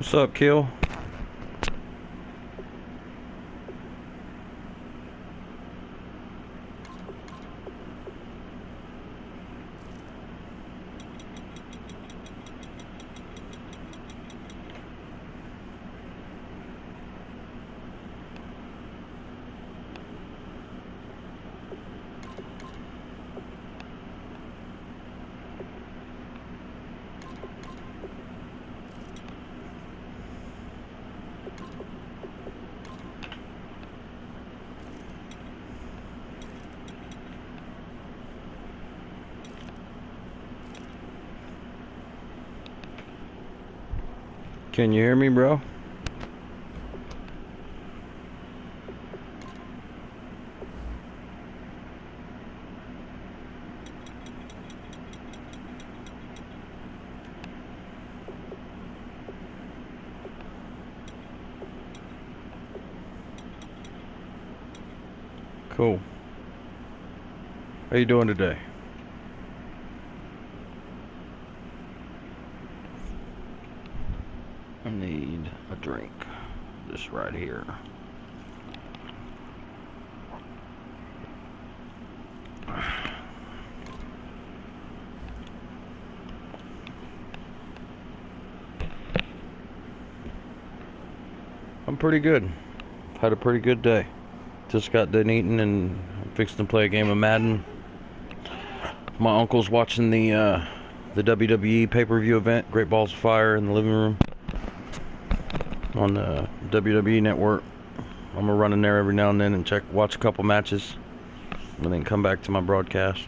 What's up, Kill? Can you hear me, bro? Cool. How you doing today? I need a drink. This right here. I'm pretty good. Had a pretty good day. Just got done eating and I'm fixing to play a game of Madden. My uncle's watching the WWE pay-per-view event, Great Balls of Fire, in the living room on the WWE network. I'm gonna run in there every now and then and watch a couple matches, and then come back to my broadcast.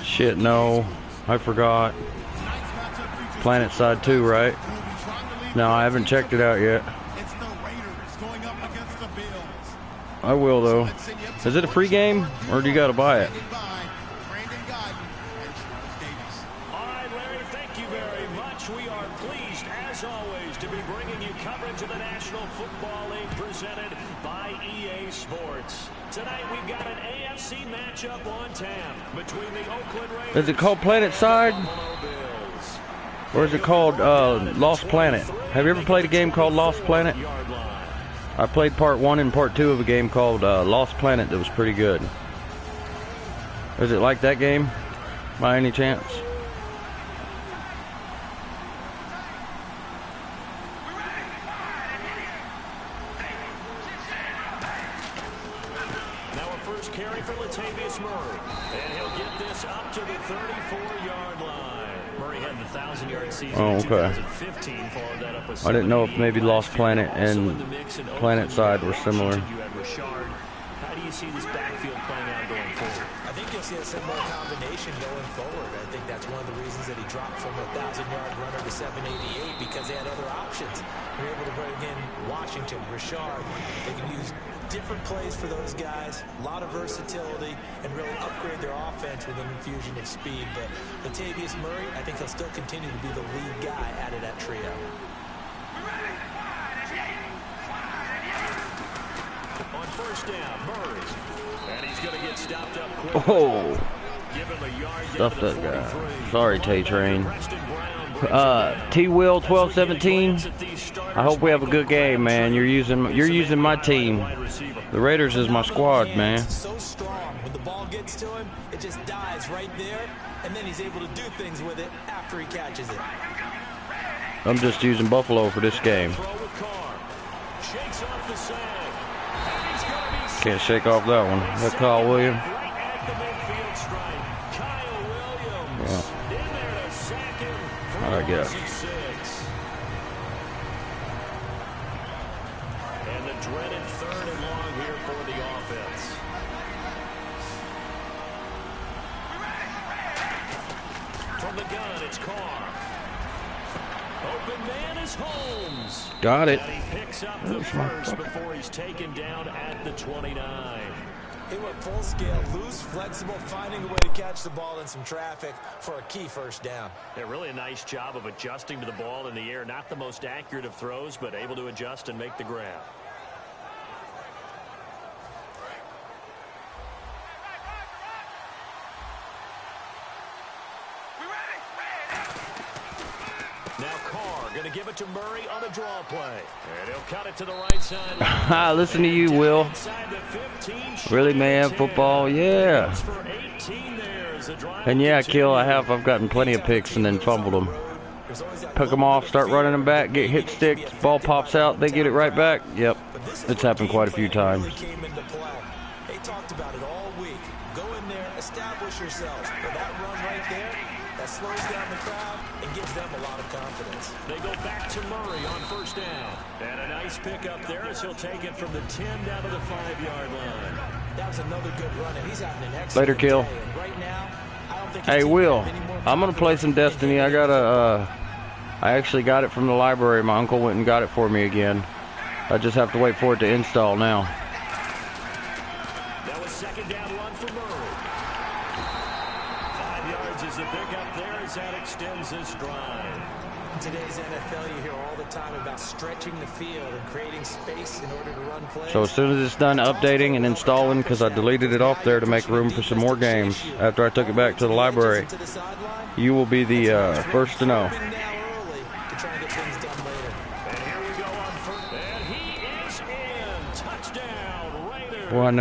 Shit, no. I forgot. Planet Side 2, right? No, I haven't checked it out yet. I will, though. Is it a free game, or do you gotta buy it? Alright, Larry, thank you very much. We are pleased, as always, to be bringing you coverage of the National Football League presented by EA Sports. Tonight we've got an AFC matchup on tap between the Oakland Raiders. Is it called Planet Side? Or is it called Lost Planet? Have you ever played a game called Lost Planet? I played part 1 and part 2 of a game called Lost Planet that was pretty good. Is it like that game, by any chance? Carry for Latavius Murray, and he'll get this up to the 34-yard line. Murray had the 1,000-yard season in 2015, followed that up with I didn't know if maybe Lost Planet and Planet Side were similar. How do you see this backfield playing out going forward? I think you'll see a similar combination going forward. I think that's one of the reasons that he dropped from a 1,000-yard runner to 788, because they had other options. They're able to bring in Washington, Richard. They can use different plays for those guys, a lot of versatility, and really upgrade their offense with an infusion of speed. But Latavius Murray, I think he'll still continue to be the lead guy out of that trio. On first down, Murray. And he's going to get stopped up quick. Oh, stuffed that guy. Sorry, Tay-Train. T-Will 1217. I hope we have a good game, man. You're using my team. The Raiders is my squad, man. So strong. When the ball gets to him, it just dies right there, and then he's able to do things with it after he catches it. I'm just using Buffalo for this game. Can't shake off that one. That Kyle Williams. Yeah. I guess. And the dreaded 3rd and long here for the offense. From the gun, it's Carr. Open man is Holmes. Got it. And he picks up the first before he's taken down at the 29. He went full scale, loose, flexible, finding a way to catch the ball in some traffic for a key first down. Yeah, really a nice job of adjusting to the ball in the air. Not the most accurate of throws, but able to adjust and make the grab. Now Carr going to give it to Murray on a draw play. And he'll cut it to the right side. Listen to you, Will. Really, man? Football? Yeah. And yeah, Kill, I've gotten plenty of picks and then fumbled them. Pick them off, start running them back, get hit stick, ball pops out, they get it right back. Yep, it's happened quite a few times. They talked about it all week. Go in there, establish yourselves. But that run right there, that slows down the crowd and gives them a lot of confidence. They go back to Murray on first down. And a nice pick up there as he'll take it from the 10 down to the 5-yard line. That was another good run, and he's having an excellent Later, Kill. day. And right now, I don't think Hey, Will, I'm going to play some Destiny. I actually got it from the library. My uncle went and got it for me again. I just have to wait for it to install now. That was second down run for Murray. 5 yards is the pickup there as that extends this drive. In today's NFL, you hear all the time about stretching the field and creating space in order to run plays. So as soon as it's done updating and installing, because I deleted it off there to make room for some more games after I took it back to the library, you will be the first to know. Well, I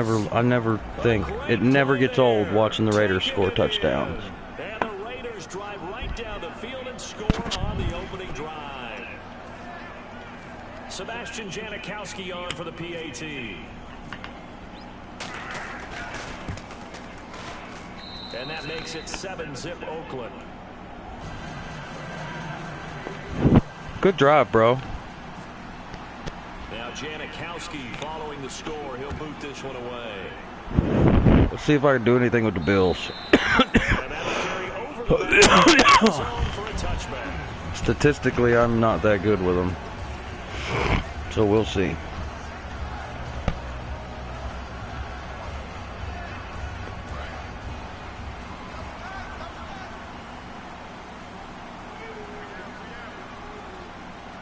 never think it never gets old watching the Raiders score touchdowns. And the Raiders drive right down the field and score on the opening drive. Sebastian Janikowski on for the PAT. And that makes it 7-zip Oakland. Good drive, bro. Now Janikowski following the score. He'll boot this one away. Let's see if I can do anything with the Bills. Statistically, I'm not that good with them. So we'll see.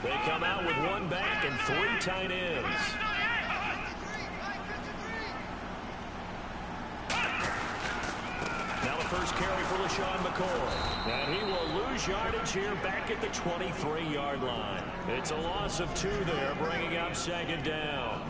They come out with one back and 3 tight ends. Now the first carry for LaShawn McCoy. And he will lose yardage here back at the 23-yard line. It's a loss of 2 there, bringing up second down.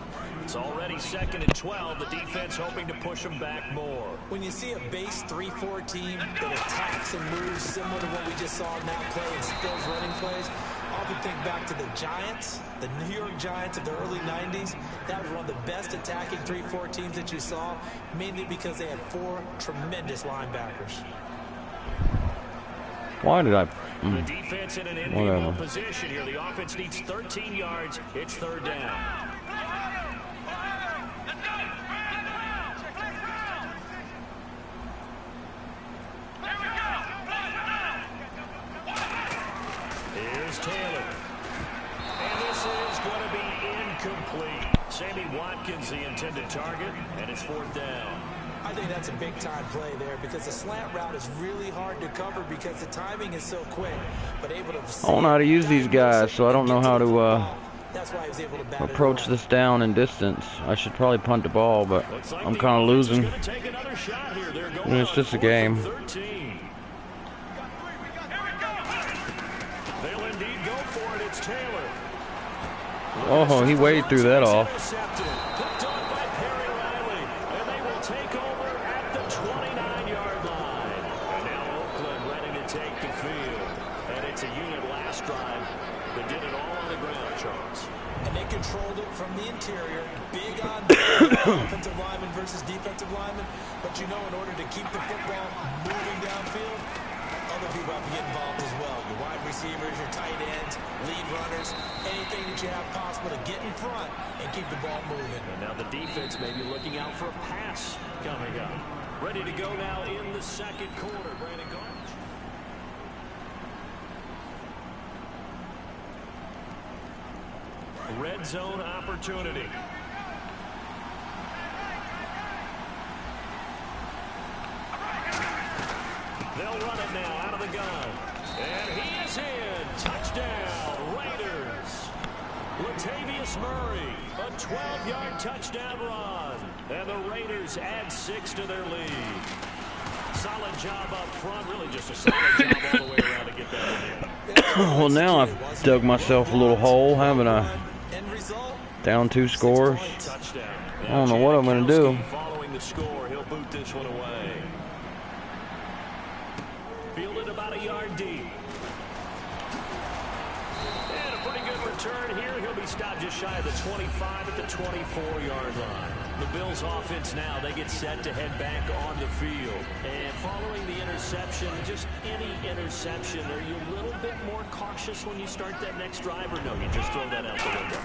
It's already 2nd and 12. The defense hoping to push them back more. When you see a base 3-4 team that attacks and moves similar to what we just saw in that play and spills running plays, I often think back to the Giants, the New York Giants of the early 90s. That was one of the best attacking 3-4 teams that you saw, mainly because they had 4 tremendous linebackers. Why did I? The defense in an enviable position here. The offense needs 13 yards. It's 3rd down. Here's Taylor. And this is going to be incomplete. Sammy Watkins, the intended target, and it's 4th down. I think that's a big-time play there because the slant route is really hard to cover because the timing is so quick. But able to I don't know how to use these guys, so I don't know how to approach this down and distance. I should probably punt the ball, but I'm kind of losing. And it's just a game. Oh, he waded through that off. Controlled it from the interior, big on offensive lineman versus defensive lineman. But you know, in order to keep the football moving downfield, other people have to get involved as well. Your wide receivers, your tight ends, lead runners, anything that you have possible to get in front and keep the ball moving. And now the defense may be looking out for a pass coming up. Ready to go now in the 2nd quarter. Brandon Garbage. red zone opportunity. They'll run it now out of the gun. And he is in. Touchdown, Raiders. Latavius Murray, a 12-yard touchdown run. And the Raiders add 6 to their lead. Solid job up front. Really just a solid job all the way around to get that in. Well, now I've dug myself a little hole, haven't I? Down 2 scores. I don't know what I'm going to do. Following the score, he'll boot this one away. Fielded about a yard deep. And a pretty good return here. He'll be stopped just shy of the 25 at the 24-yard line. The Bills offense now, they get set to head back on the field. And following the interception, just any interception, are you a little bit more cautious when you start that next drive, or no, you just throw that out the window?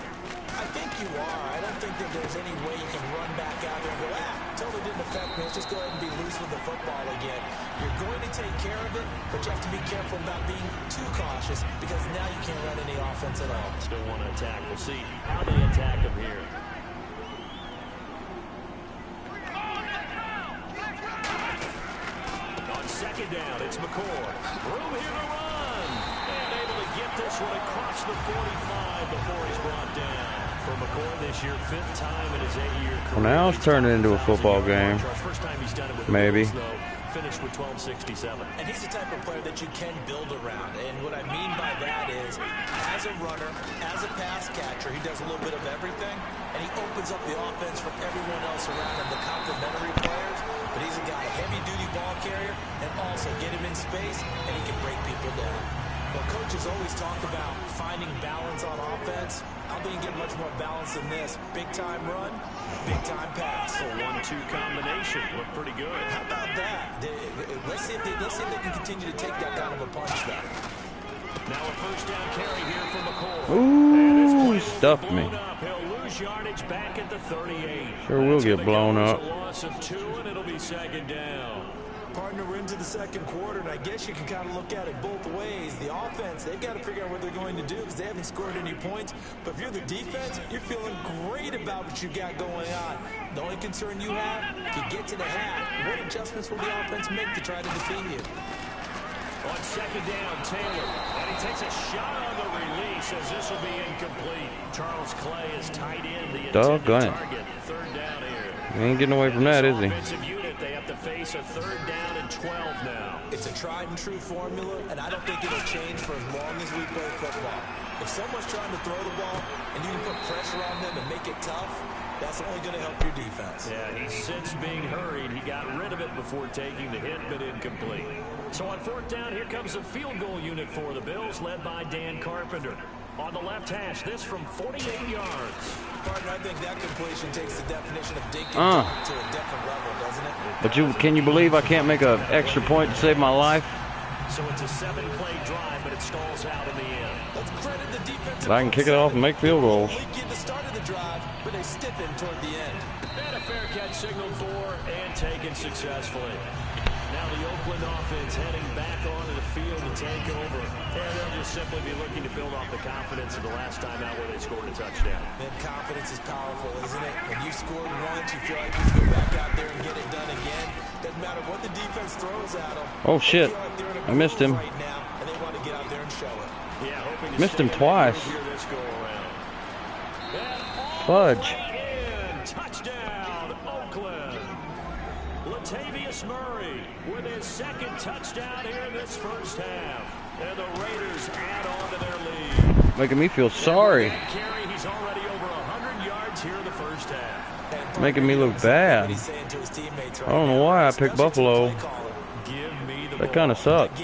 I think you are. I don't think that there's any way you can run back out there and go, totally didn't affect me. Let's just go ahead and be loose with the football again. You're going to take care of it, but you have to be careful about being too cautious because now you can't run any offense at all. Still want to attack. We'll see how they attack him here. On second down, it's McCord. Room here to run. And able to get this one across the 45 before he's brought down. For McCord this year, 5th time in his 8-year career. Well, now it's turning into a football game. First time he's done it with maybe. The Bills, though, finished with 1267. And he's the type of player that you can build around. And what I mean by that is, as a runner, as a pass catcher, he does a little bit of everything. And he opens up the offense for everyone else around him, the complementary players. But he's a guy, heavy-duty ball carrier, and also get him in space, and he can break people down. Well, coaches always talk about finding balance on offense. I don't think you get much more balance than this. Big-time run, big-time pass. A 1-2 combination. Looked pretty good. How about that? Let's see if they can continue to take that kind of a punch back. Now a first down carry here from McCord. Ooh, he stuffed me. He'll lose yardage back at the 38. Sure will get blown up. A loss of 2, and it'll be second down. Partner, we're into the second quarter, and I guess you can kind of look at it both ways. The offense, they've got to figure out what they're going to do because they haven't scored any points. But if you're the defense, you're feeling great about what you got going on. The only concern you have, to get to the half, what adjustments will the offense make to try to defeat you? On second down, Taylor, and he takes a shot on the release as this will be incomplete. Charles Clay is tight in the intended target. Third down here. He ain't getting away from that, is he? Offensive unit, they have to face a third down and 12 now. It's a tried and true formula, and I don't think it'll change for as long as we play football. If someone's trying to throw the ball and you can put pressure on them and make it tough, that's only going to help your defense. Yeah, he's since being hurried. He got rid of it before taking the hit, but incomplete. So on fourth down, here comes the field goal unit for the Bills, led by Dan Carpenter. On the left hash, this from 48 yards. Partner, I think that completion takes the definition of dink and dunk to a different level, doesn't it? But can you believe I can't make an extra point to save my life? So it's a 7-play drive, but it stalls out in the end. Let's credit the defense. But I can kick it off and make field goals. Get the start of the drive, but they stiffen toward the end. And a fair catch signaled for and taken successfully. Now the Oakland offense heading back onto the field to take over. And they'll just simply be looking to build off the confidence of the last time out where they scored a touchdown. And confidence is powerful, isn't it? When you scored once, you feel like you can go back out there and get it done again. Doesn't matter what the defense throws at them. Oh, shit. Like I missed him. Right now, and they want to get out there and show it. Yeah, hoping to missed him twice. This go around. Fudge. Touchdown, Oakland. Latavius Murray with his second touchdown here in this first half. And the Raiders add on to their lead. Making me feel sorry. He's already over 100 yards here in the first half. Making me look bad. I don't know why I picked Buffalo. That kind of sucked.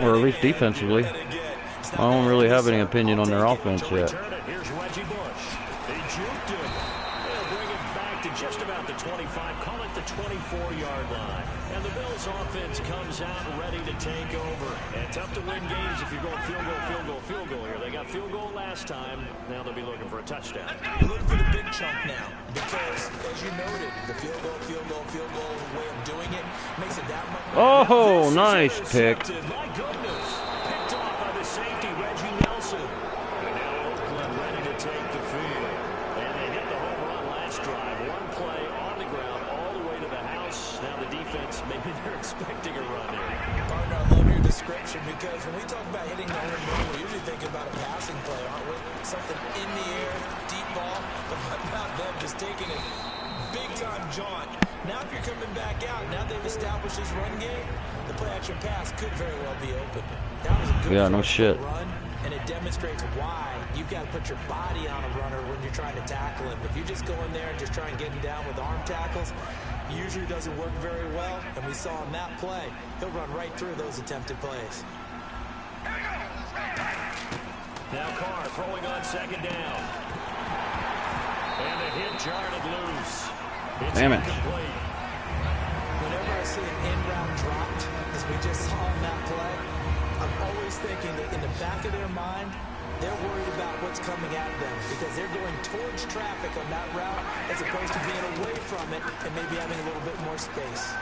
Or at least defensively. I don't really have any opinion on their offense yet. Here's Reggie Bush. They juked him. They'll bring it back to just about the 25. Call it the 24-yard line. And the Bills offense comes out ready to take over. And tough to win games if you're going field goal, field goal, field goal here. They got field goal last time. Now they'll be looking for a touchdown. You're looking for the big chunk now. Because, as you noted, the field goal way of doing it makes it that much. Oh, nice pick. My goodness. Picked off by the safety, Reggie Nelson. And now Oakland ready to take defense, maybe they're expecting a run here. Partner, I love your description because when we talk about hitting the home run, we're usually thinking about a passing play, aren't we? Something in the air, deep ball, but what about them just taking it big-time jaunt? Now if you're coming back out, now they've established this run game, the play-action pass could very well be open. That was a good no shit. run, and it demonstrates why you've got to put your body on a runner when you're trying to tackle him. If you just go in there and just try and get him down with arm tackles, usually doesn't work very well, and we saw in that play, he'll run right through those attempted plays. Now Carr throwing on second down. And a hit jarred it loose. It's damn it. incomplete. Whenever I see an end round dropped, as we just saw in that play, I'm always thinking that in the back of their mind, they're worried about what's coming at them because they're going towards traffic on that route as opposed to being away from it and maybe having a little bit more space.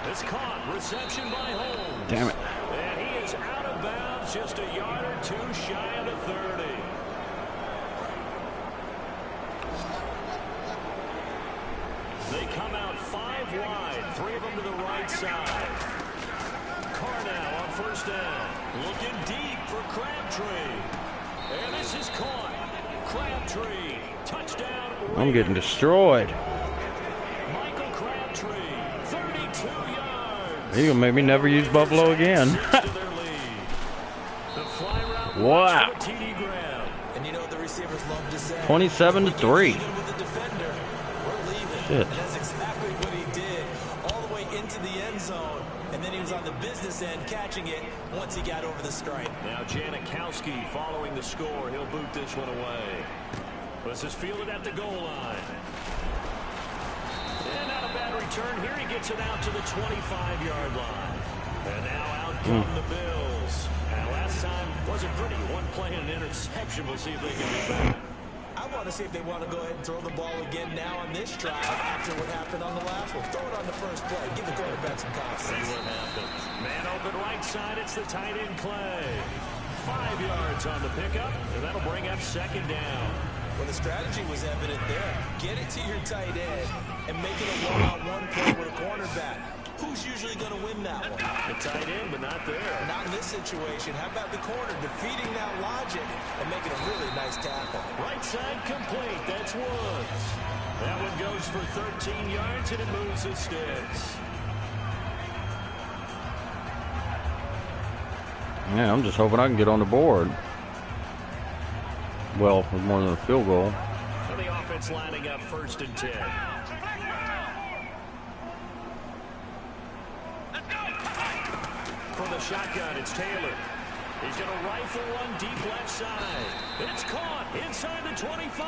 It's caught. Reception by Holmes. Damn it. And he is out of bounds, just a yard or two shy of the 30. They come out 5 wide, 3 of them to the right side. Carr now on first down. Looking deep for Crabtree. And this is caught. Crabtree. Touchdown. I'm getting destroyed. Michael Crabtree. 32 yards. You're gonna make me never use Buffalo again. Wow. And you know what the receivers love to say? 27-3. Even with the defender, we're leaving. Shit. And that's exactly what he did. All the way into the end zone. And then he was on the business end catching it once he got over the stripe. Now Janikowski following the score. He'll boot this one away. This is fielded at the goal line. And not a bad return here. He gets it out to the 25-yard line. And now out come the Bills. And last time wasn't pretty. One play and an interception. We'll see if they can do better. I want to see if they want to go ahead and throw the ball again now on this drive after what happened on the last one. Throw it on the first play. Give the quarterback some confidence. See what happens. Man open right side. It's the tight end Clay. 5 yards on the pickup, and that'll bring up second down. Well, the strategy was evident there. Get it to your tight end and make it a one-on-one play with a cornerback. Who's usually going to win that one? The tight end, but not there. Not in this situation. How about the corner defeating that logic and making a really nice tackle? Right side complete. That's Woods. That one goes for 13 yards, and it moves the sticks. Yeah, I'm just hoping I can get on the board. Well, with more than a field goal. And the offense lining up 1st and 10. From the shotgun, it's Taylor. He's going to rifle one deep left side. It's caught inside the 25.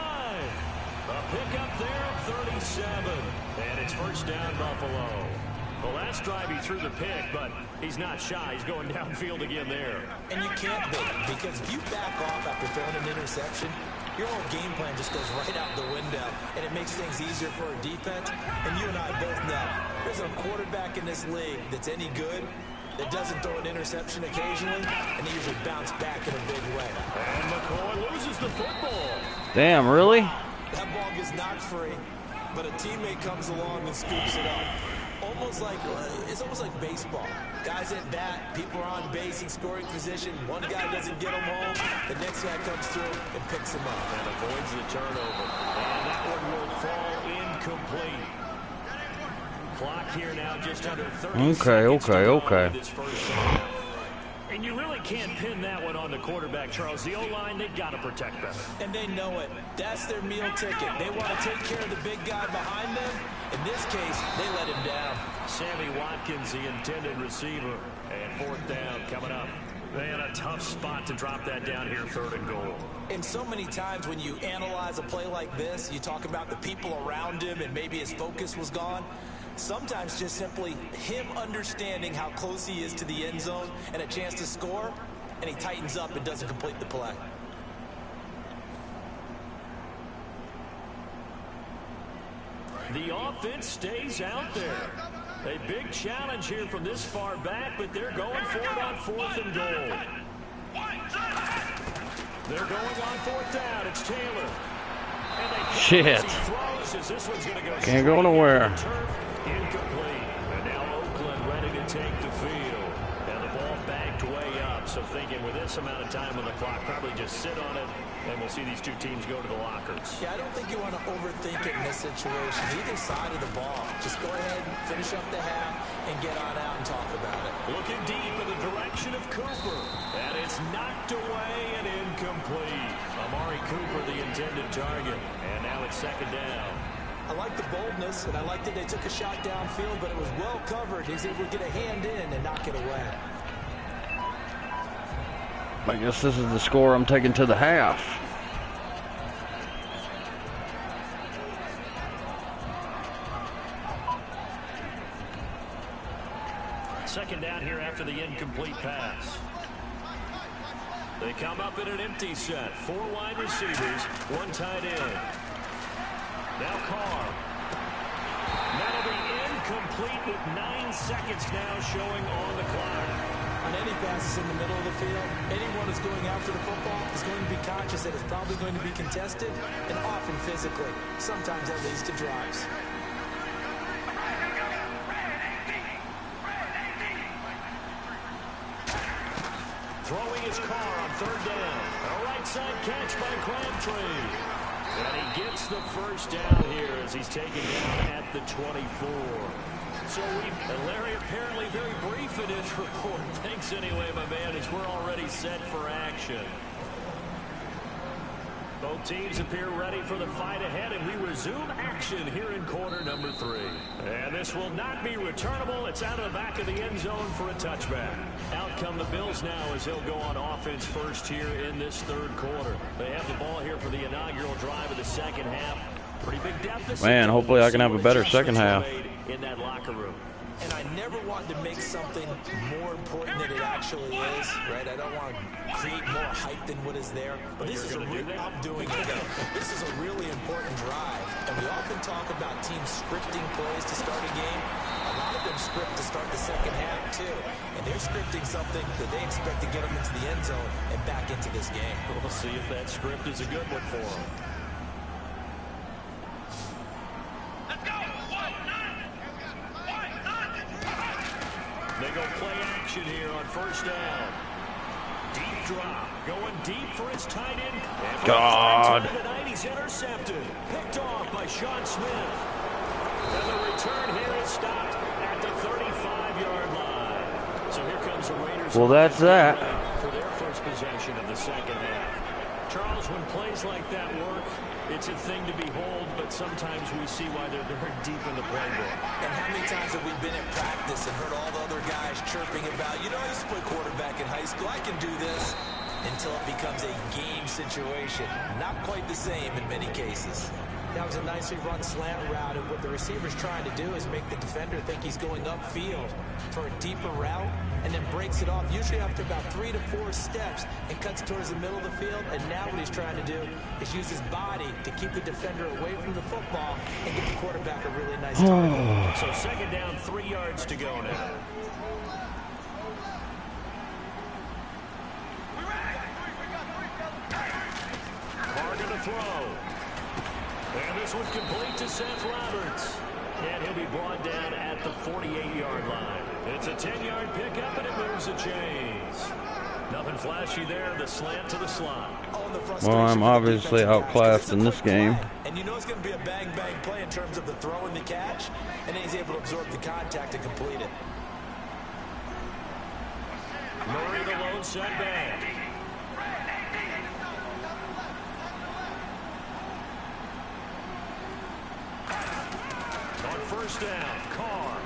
A pickup there of 37. And it's first down, Buffalo. The last drive he threw the pick, but he's not shy. He's going downfield again there. And you can't be, because if you back off after throwing an interception, your whole game plan just goes right out the window, and it makes things easier for a defense. And you and I both know, there's a quarterback in this league that's any good that doesn't throw an interception occasionally, and they usually bounce back in a big way. And McCoy loses the football. Damn, really? That ball gets knocked free, but a teammate comes along and scoops it up. It's almost like baseball. Guys at bat, people are on base in scoring position. One guy doesn't get him home. The next guy comes through and picks him up. And avoids the turnover. And that one will fall incomplete. Clock here now just under 30 seconds to go in this first half. And you really can't pin that one on the quarterback, Charles. The O-line, they've got to protect better. And they know it. That's their meal ticket. They want to take care of the big guy behind them. In this case, they let him down. Sammy Watkins, the intended receiver. And 4th down coming up. They had a tough spot to drop that down here, 3rd and goal. And so many times when you analyze a play like this, you talk about the people around him and maybe his focus was gone. Sometimes just simply him understanding how close he is to the end zone and a chance to score, and he tightens up and doesn't complete the play. The offense stays out there. A big challenge here from this far back, but they're going for it on 4th and goal. They're going on 4th down. It's Taylor. And shit. This one's gonna go can't go nowhere. Incomplete. take the field. And the ball backed way up. So thinking with this amount of time on the clock, probably just sit on it, and we'll see these two teams go to the lockers. Yeah, I don't think you want to overthink it in this situation. Either side of the ball. Just go ahead and finish up the half and get on out and talk about it. Looking deep in the direction of Cooper. And it's knocked away and incomplete. Amari Cooper, the intended target. And now it's second down. I like the boldness, and I like that they took a shot downfield, but it was well covered. He's able to get a hand in and knock it away. I guess this is the score I'm taking to the half. Second down here after the incomplete pass. They come up in an empty set. 4 wide receivers, 1 tight end. Now Carr. That'll be incomplete with 9 seconds now showing on the clock. On any passes in the middle of the field, anyone who's going after the football is going to be conscious that it's probably going to be contested, and often physically. Sometimes that leads to drives. Throwing his Carr on 3rd down. A right side catch by Crabtree. And he gets the first down here as he's taken down at the 24. So and Larry apparently very brief in his report. Thanks anyway, my man, as we're already set for action. Both teams appear ready for the fight ahead, and we resume action here in quarter number 3. And this will not be returnable. It's out of the back of the end zone for a touchback. Out come the Bills now as they'll go on offense first here in this 3rd quarter. They have the ball here for the inaugural drive of the second half. Pretty big deficit. Man, hopefully I can have a better second half. In that locker room. And I never want to make something more important than it actually is, right? I don't want to create more hype than what is there. But this is I'm doing it. This is a really important drive. And we often talk about teams scripting plays to start a game. A lot of them script to start the second half, too. And they're scripting something that they expect to get them into the end zone and back into this game. We'll see if that script is a good one for them. They go play action here on 1st down. Deep drop. Going deep for his tight end. God. Tonight he's intercepted. Picked off by Sean Smith. And the return here is stopped at the 35-yard line. So here comes the Raiders. Well, that's that. For their first possession of the second half. Charles, when plays like that work, it's a thing to behold, but sometimes we see why they're very deep in the playbook. And how many times have we been at practice and heard all the other guys chirping about, you know, I used to play quarterback in high school, I can do this, until it becomes a game situation. Not quite the same in many cases. That was a nicely run slant route, and what the receiver's trying to do is make the defender think he's going upfield for a deeper route, and then breaks it off, usually after about 3 to 4 steps, and cuts towards the middle of the field. And now what he's trying to do is use his body to keep the defender away from the football and get the quarterback a really nice target. So second down, 3 yards to go now. Carr going to throw. And this one's complete to Seth Roberts. And he'll be brought down at the 48-yard line. It's a 10-yard pickup, and it moves the chains. Nothing flashy there. The slant to the slot. Well, I'm obviously outclassed in this game. And you know it's going to be a bang-bang play in terms of the throw and the catch. And then he's able to absorb the contact and complete it. Murray the lone setback. On 1st down, Carr.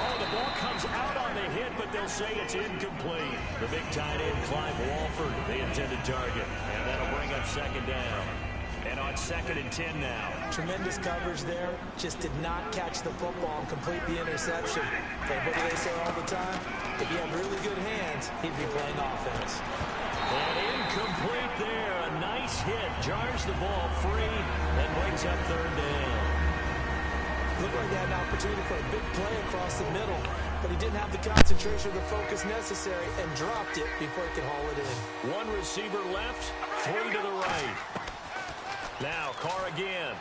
Oh, the ball comes out on the hit, but they'll say it's incomplete. The big tight end, Clive Walford, the intended target. And that'll bring up second down. And on 2nd and 10 now. Tremendous coverage there. Just did not catch the football and complete the interception. But what do they say all the time? If he had really good hands, he'd be playing offense. And incomplete there. A nice hit. Jars the ball free and brings up 3rd down. Looked like they had an opportunity for a big play across the middle, but he didn't have the concentration or the focus necessary and dropped it before he could haul it in. 1 receiver left, 3 to the right. Now Carr again.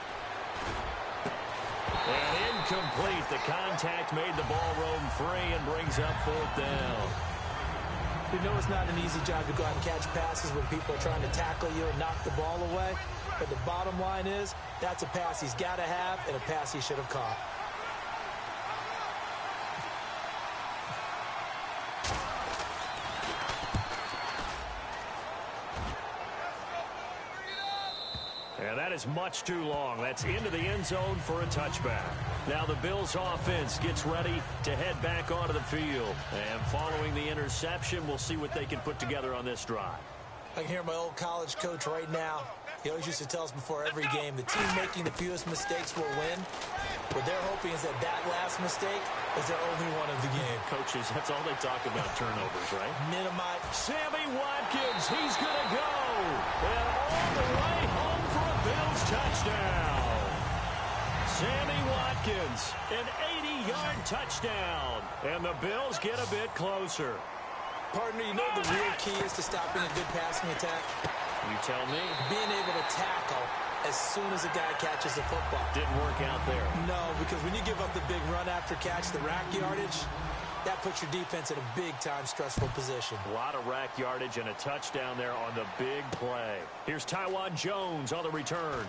And incomplete. The contact made the ball roam free and brings up 4th down. You know it's not an easy job to go out and catch passes when people are trying to tackle you and knock the ball away. But the bottom line is, that's a pass he's got to have and a pass he should have caught. And that is much too long. That's into the end zone for a touchback. Now the Bills offense gets ready to head back onto the field. And following the interception, we'll see what they can put together on this drive. I can hear my old college coach right now. He always used to tell us before every game, the team making the fewest mistakes will win. What they're hoping is that last mistake is their only one of the game. Coaches, that's all they talk about, turnovers, right? Minimize. Sammy Watkins, he's going to go. And all the way home for a Bills touchdown. Sammy Watkins, an 80-yard touchdown. And the Bills get a bit closer. Partner, you know the real key is to stopping a good passing attack? You tell me. Being able to tackle as soon as a guy catches the football. Didn't work out there. No, because when you give up the big run after catch, the rack yardage, that puts your defense in a big-time stressful position. A lot of rack yardage and a touchdown there on the big play. Here's Tywan Jones on the return.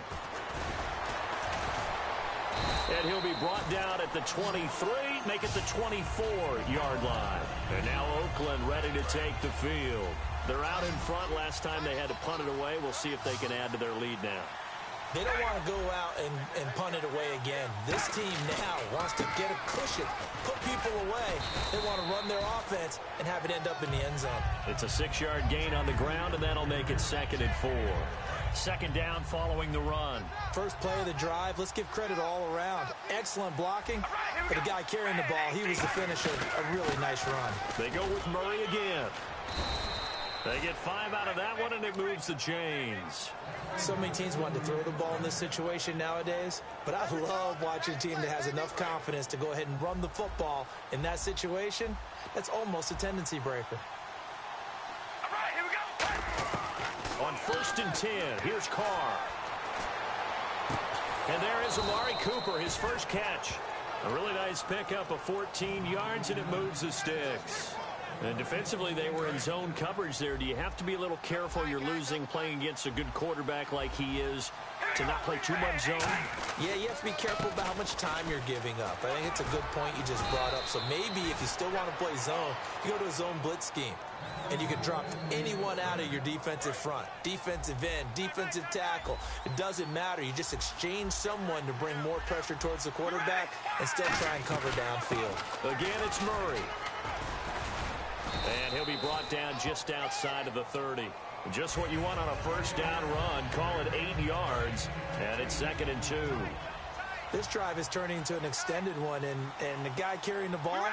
And he'll be brought down at the 23, make it the 24-yard line. And now Oakland ready to take the field. They're out in front. Last time they had to punt it away. We'll see if they can add to their lead now. They don't want to go out and punt it away again. This team now wants to get a cushion, put people away. They want to run their offense and have it end up in the end zone. It's a 6-yard gain on the ground, and that'll make it 2nd and 4. 2nd down following the run. First play of the drive. Let's give credit all around. Excellent blocking. But the guy carrying the ball, he was the finisher. A really nice run. They go with Murray again. They get 5 out of that one, and it moves the chains. So many teams want to throw the ball in this situation nowadays, but I love watching a team that has enough confidence to go ahead and run the football in that situation. That's almost a tendency breaker. All right, here we go. On 1st and 10, here's Carr. And there is Amari Cooper, his first catch. A really nice pickup of 14 yards, and it moves the sticks. And defensively, they were in zone coverage there. Do you have to be a little careful? You're losing playing against a good quarterback like he is to not play too much zone? Yeah, you have to be careful about how much time you're giving up. I think it's a good point you just brought up. So maybe if you still want to play zone, you go to a zone blitz scheme. And you can drop anyone out of your defensive front. Defensive end, defensive tackle. It doesn't matter. You just exchange someone to bring more pressure towards the quarterback and still try and cover downfield. Again, it's Murray. And he'll be brought down just outside of the 30. Just what you want on a 1st down run. Call it 8 yards. And it's 2nd and 2. This drive is turning into an extended one. And the guy carrying the ball,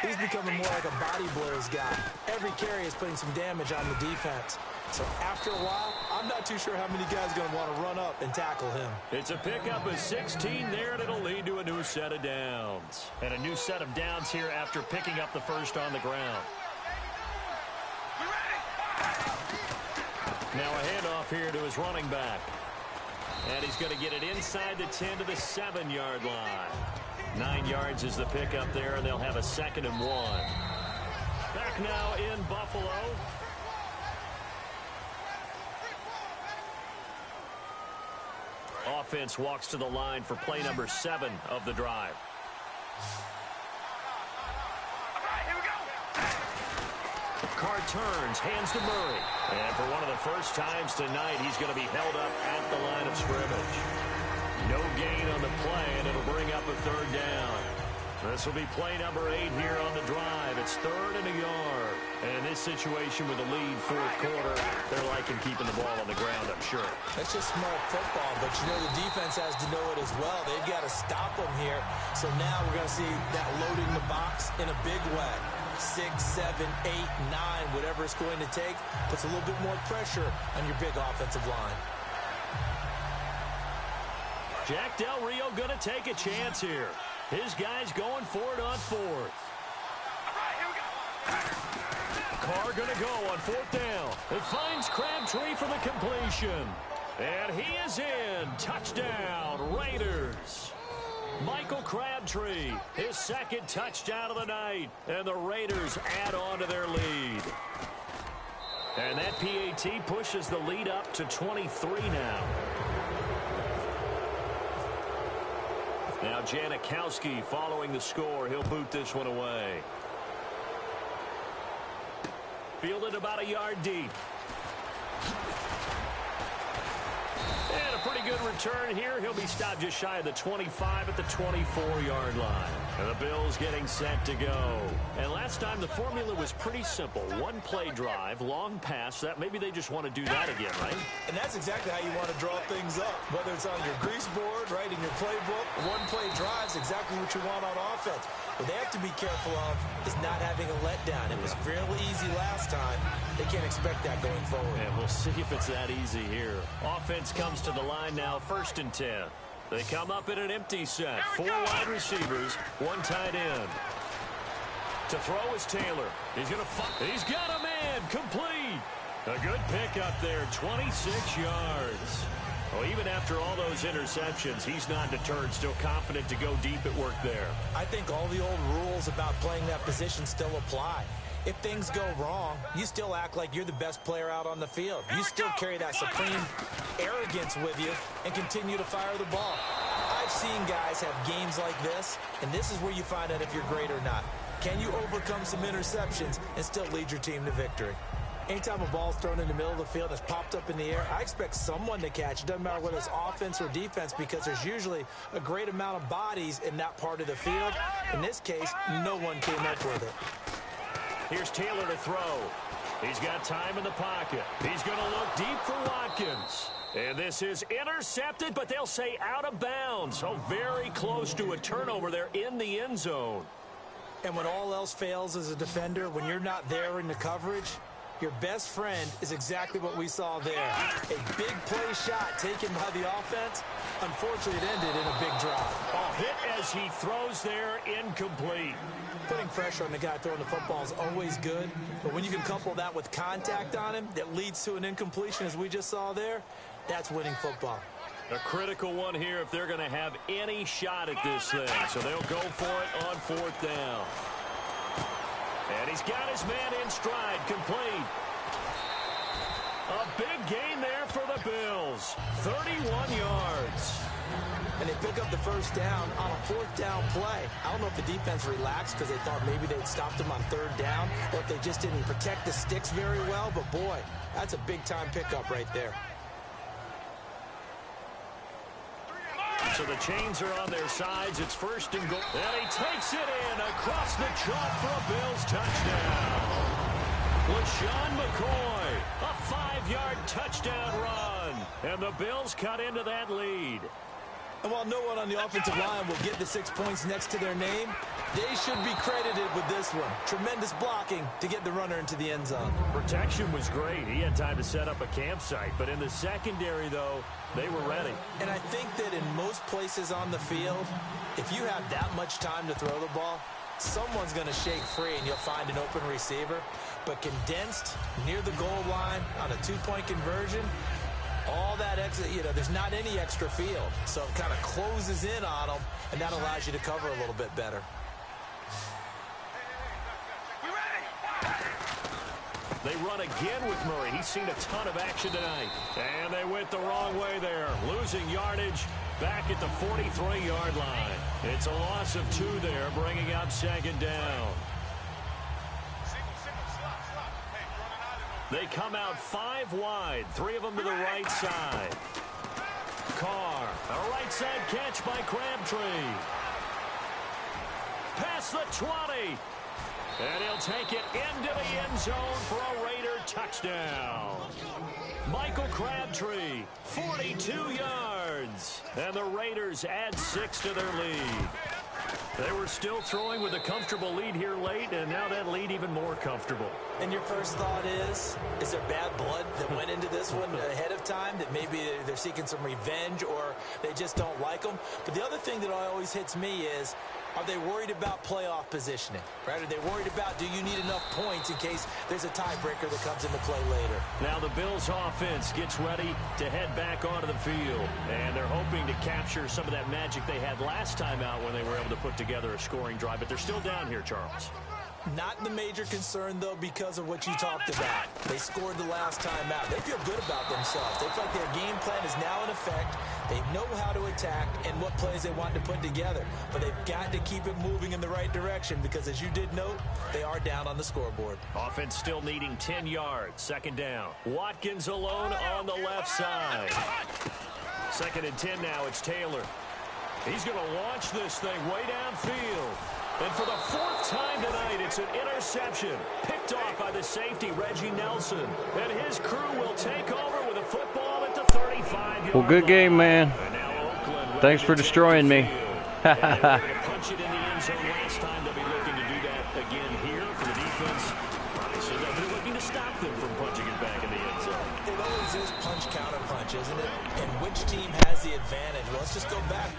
he's becoming more like a body blows guy. Every carry is putting some damage on the defense. So after a while, I'm not too sure how many guys are going to want to run up and tackle him. It's a pickup of 16 there, and it'll lead to a new set of downs. And a new set of downs here after picking up the first on the ground. Now a handoff here to his running back. And he's going to get it inside the 10 to the 7-yard line. 9 yards is the pickup there, and they'll have a 2nd and 1. Back now in Buffalo. Offense walks to the line for play number 7 of the drive. Carr turns, hands to Murray. And for one of the first times tonight, he's going to be held up at the line of scrimmage. No gain on the play, and it'll bring up a 3rd down. This will be play number 8 here on the drive. It's 3rd and a yard. And in this situation with a lead 4th quarter, they're liking keeping the ball on the ground, I'm sure. That's just smart football, but you know the defense has to know it as well. They've got to stop them here. So now we're going to see that loading the box in a big way. 6, 7, 8, 9, whatever it's going to take, puts a little bit more pressure on your big offensive line. Jack Del Rio going to take a chance here. His guy's going for it on 4th. Carr going to go on 4th down. It finds Crabtree for the completion. And he is in. Touchdown, Raiders. Michael Crabtree, his second touchdown of the night, and the Raiders add on to their lead. And that PAT pushes the lead up to 23 now. Now Janikowski following the score. He'll boot this one away. Fielded about a yard deep. And a pretty good return here. He'll be stopped just shy of the 25 at the 24-yard line. And the Bills getting set to go. And last time the formula was pretty simple. One play drive, long pass. That maybe they just want to do that again, right? And that's exactly how you want to draw things up. Whether it's on your grease board, right, in your playbook, one play drive is exactly what you want on offense. What they have to be careful of is not having a letdown. It was real easy last time. They can't expect that going forward. And we'll see if it's that easy here. Offense comes to the line now, 1st and 10. They come up in an empty set. 4 wide receivers, 1 tight end. To throw is Taylor. He's going to he's got a man, complete. A good pickup there, 26 yards. Well, even after all those interceptions, he's not deterred, still confident to go deep at work there. I think all the old rules about playing that position still apply. If things go wrong, you still act like you're the best player out on the field. You still carry that supreme arrogance with you and continue to fire the ball. I've seen guys have games like this, and this is where you find out if you're great or not. Can you overcome some interceptions and still lead your team to victory? Anytime a ball's thrown in the middle of the field that's popped up in the air, I expect someone to catch. It doesn't matter whether it's offense or defense, because there's usually a great amount of bodies in that part of the field. In this case, no one came up with it. Here's Taylor to throw. He's got time in the pocket. He's going to look deep for Watkins. And this is intercepted, but they'll say out of bounds. So very close to a turnover there in the end zone. And when all else fails as a defender, when you're not there in the coverage, your best friend is exactly what we saw there. A big play shot taken by the offense. Unfortunately, it ended in a big drop. A hit as he throws there, incomplete. Putting pressure on the guy throwing the football is always good, but when you can couple that with contact on him that leads to an incompletion, as we just saw there, that's winning football. A critical one here if they're going to have any shot at this thing. So they'll go for it on 4th down. And he's got his man in stride, complete. A big gain there for the Bills. 31 yards. And they pick up the 1st down on a 4th down play. I don't know if the defense relaxed because they thought maybe they'd stopped them on 3rd down, or if they just didn't protect the sticks very well. But, boy, that's a big-time pickup right there. So the chains are on their sides. It's 1st and goal. And he takes it in across the chalk for a Bills touchdown. LaShawn McCoy, a 5-yard touchdown run. And the Bills cut into that lead. And while no one on the offensive line will get the 6 points next to their name, they should be credited with this one. Tremendous blocking to get the runner into the end zone. Protection was great. He had time to set up a campsite. But in the secondary, though, they were ready. And I think that in most places on the field, if you have that much time to throw the ball, someone's going to shake free and you'll find an open receiver. But condensed near the goal line on a 2-point conversion, all that extra, there's not any extra field. So it kind of closes in on them, and that allows you to cover a little bit better. They run again with Murray. He's seen a ton of action tonight. And they went the wrong way there. Losing yardage back at the 43-yard line. It's a loss of 2 there, bringing up 2nd down. They come out 5 wide, 3 of them to the right side. Carr, a right side catch by Crabtree. Past the 20. And he'll take it into the end zone for a Raider touchdown. Michael Crabtree, 42 yards. And the Raiders add 6 to their lead. They were still throwing with a comfortable lead here late, and now that lead even more comfortable. And your first thought is there bad blood that went into this one ahead of time, that maybe they're seeking some revenge or they just don't like them? But the other thing that always hits me is Are they worried about playoff positioning? Right? Are they worried about, do you need enough points in case there's a tiebreaker that comes into play later? Now the Bills offense gets ready to head back onto the field. And they're hoping to capture some of that magic they had last time out when they were able to put together a scoring drive. But they're still down here, Charles. Not the major concern, though, because of what you talked about. They scored the last time out. They feel good about themselves. They feel like their game plan is now in effect. They know how to attack and what plays they want to put together. But they've got to keep it moving in the right direction because, as you did note, they are down on the scoreboard. Offense still needing 10 yards. Second down. Watkins alone on the left side. Second and 10 now. It's Taylor. He's going to launch this thing way downfield. And for the fourth time tonight, it's an interception. Picked off by the safety, Reggie Nelson. And his crew will take over with a football at the 35-yard Well, good game, man. Thanks for destroying me. Punch it in the end zone last time. They'll be looking to do that again here for the defense. Obviously, they'll be looking to stop them from punching it back in the end zone. It always is punch, counter punch, isn't it? And which team has the advantage? Well, let's just go back.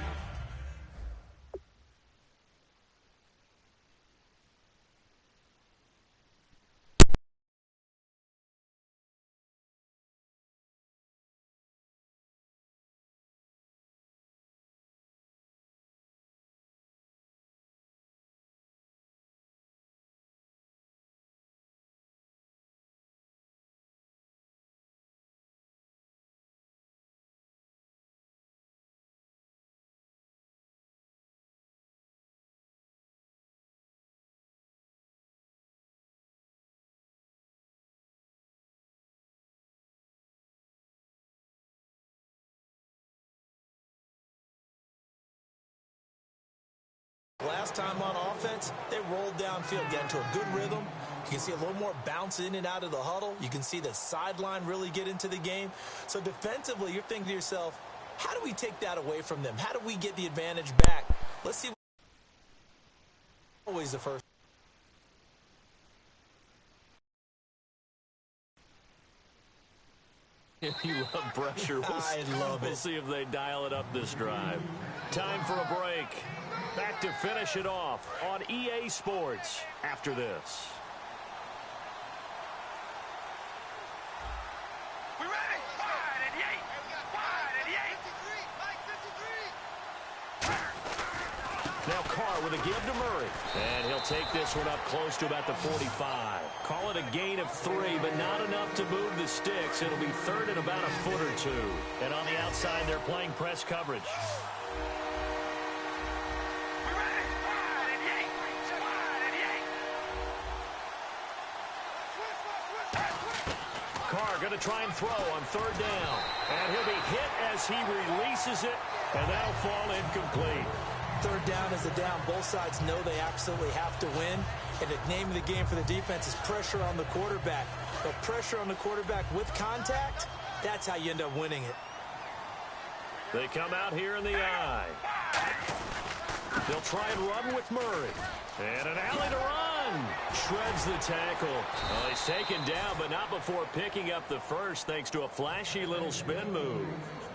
Last time on offense, they rolled downfield, got into a good rhythm. You can see a little more bounce in and out of the huddle. You can see the sideline really get into the game. So defensively, you're thinking to yourself, how do we take that away from them? How do we get the advantage back? Let's see. Always the first. You love pressure. I love it. We'll see if they dial it up this drive. Time for a break. Back to finish it off on EA Sports after this. We're ready. Wide and yay. Wide and yay. Now Carr with a give to Murray. And he'll take this one up close to about the 45. Call it a gain of 3, but not enough to move the sticks. It'll be third and about a foot or two. And on the outside, they're playing press coverage. We're ready. Wide and yay. Wide and yay. Carr going to try and throw on third down. And he'll be hit as he releases it. And that'll fall incomplete. Third down is a down. Both sides know they absolutely have to win. And the name of the game for the defense is pressure on the quarterback. But pressure on the quarterback with contact, that's how you end up winning it. They come out here in the eye. They'll try and run with Murray. And an alley to run. Shreds the tackle. Well, he's taken down, but not before picking up the first thanks to a flashy little spin move.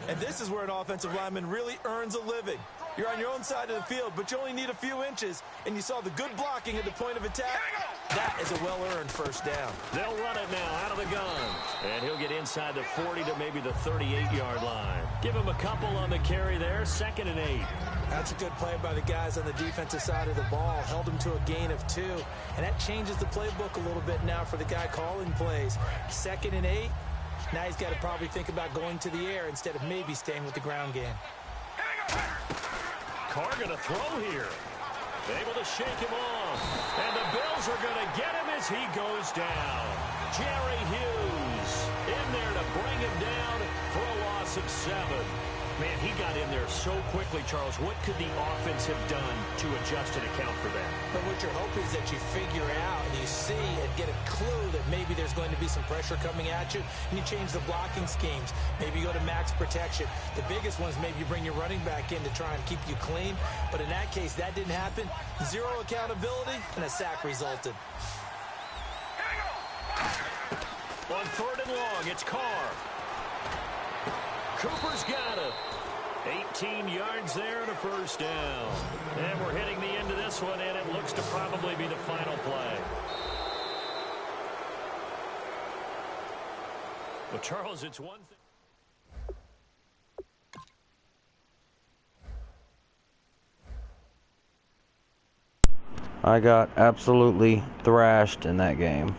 And this is where an offensive lineman really earns a living. You're on your own side of the field, but you only need a few inches, and you saw the good blocking at the point of attack. That is a well-earned first down. They'll run it now out of the gun. And he'll get inside the 40 to maybe the 38-yard line. Give him a couple on the carry there, 2nd and 8. That's a good play by the guys on the defensive side of the ball. Held him to a gain of 2, and that changes the playbook a little bit now for the guy calling plays. 2nd and 8. Now he's got to probably think about going to the air instead of maybe staying with the ground game. Carr going to throw here. Able to shake him off. And the Bills are going to get him as he goes down. Jerry Hughes in there to bring him down for a loss of 7. Man, he got in there so quickly, Charles. What could the offense have done to adjust and account for that? But what you're hoping is that you figure out and you see and get a clue that maybe there's going to be some pressure coming at you, and you change the blocking schemes. Maybe you go to max protection. The biggest one is maybe you bring your running back in to try and keep you clean. But in that case, that didn't happen. 0 accountability, and a sack resulted. On 3rd and long, it's Carr. Cooper's got it. 18 yards there and a first down. And we're hitting the end of this one, and it looks to probably be the final play. Well, Charles, it's one thing. I got absolutely thrashed in that game.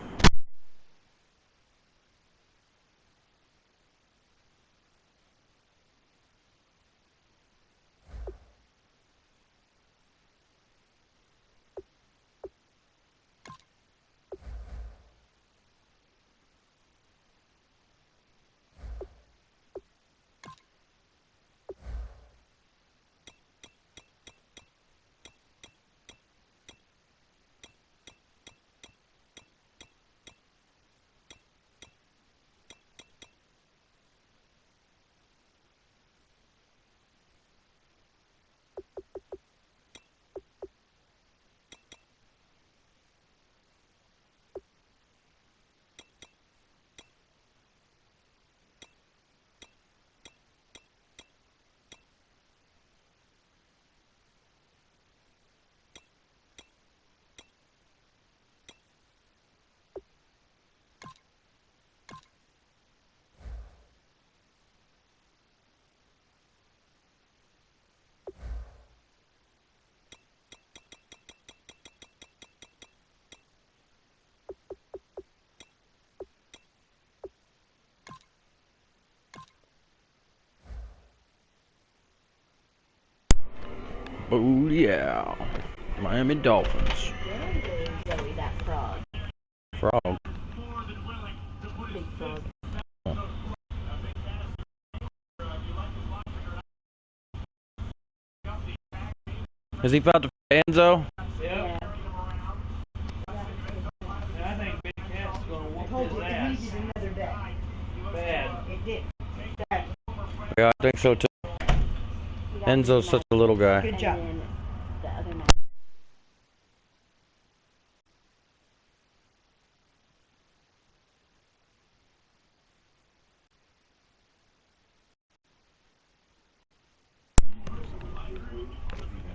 Oh yeah, Miami Dolphins. Zoe, that frog. Frog. Big frog. Is he about to Enzo? Yeah. I think Big Cat's going to I whoop told his you it ass. needed another day. Bad. It did. Bad. Yeah, I think so too. Enzo's such a little guy. Good job. And then the other night.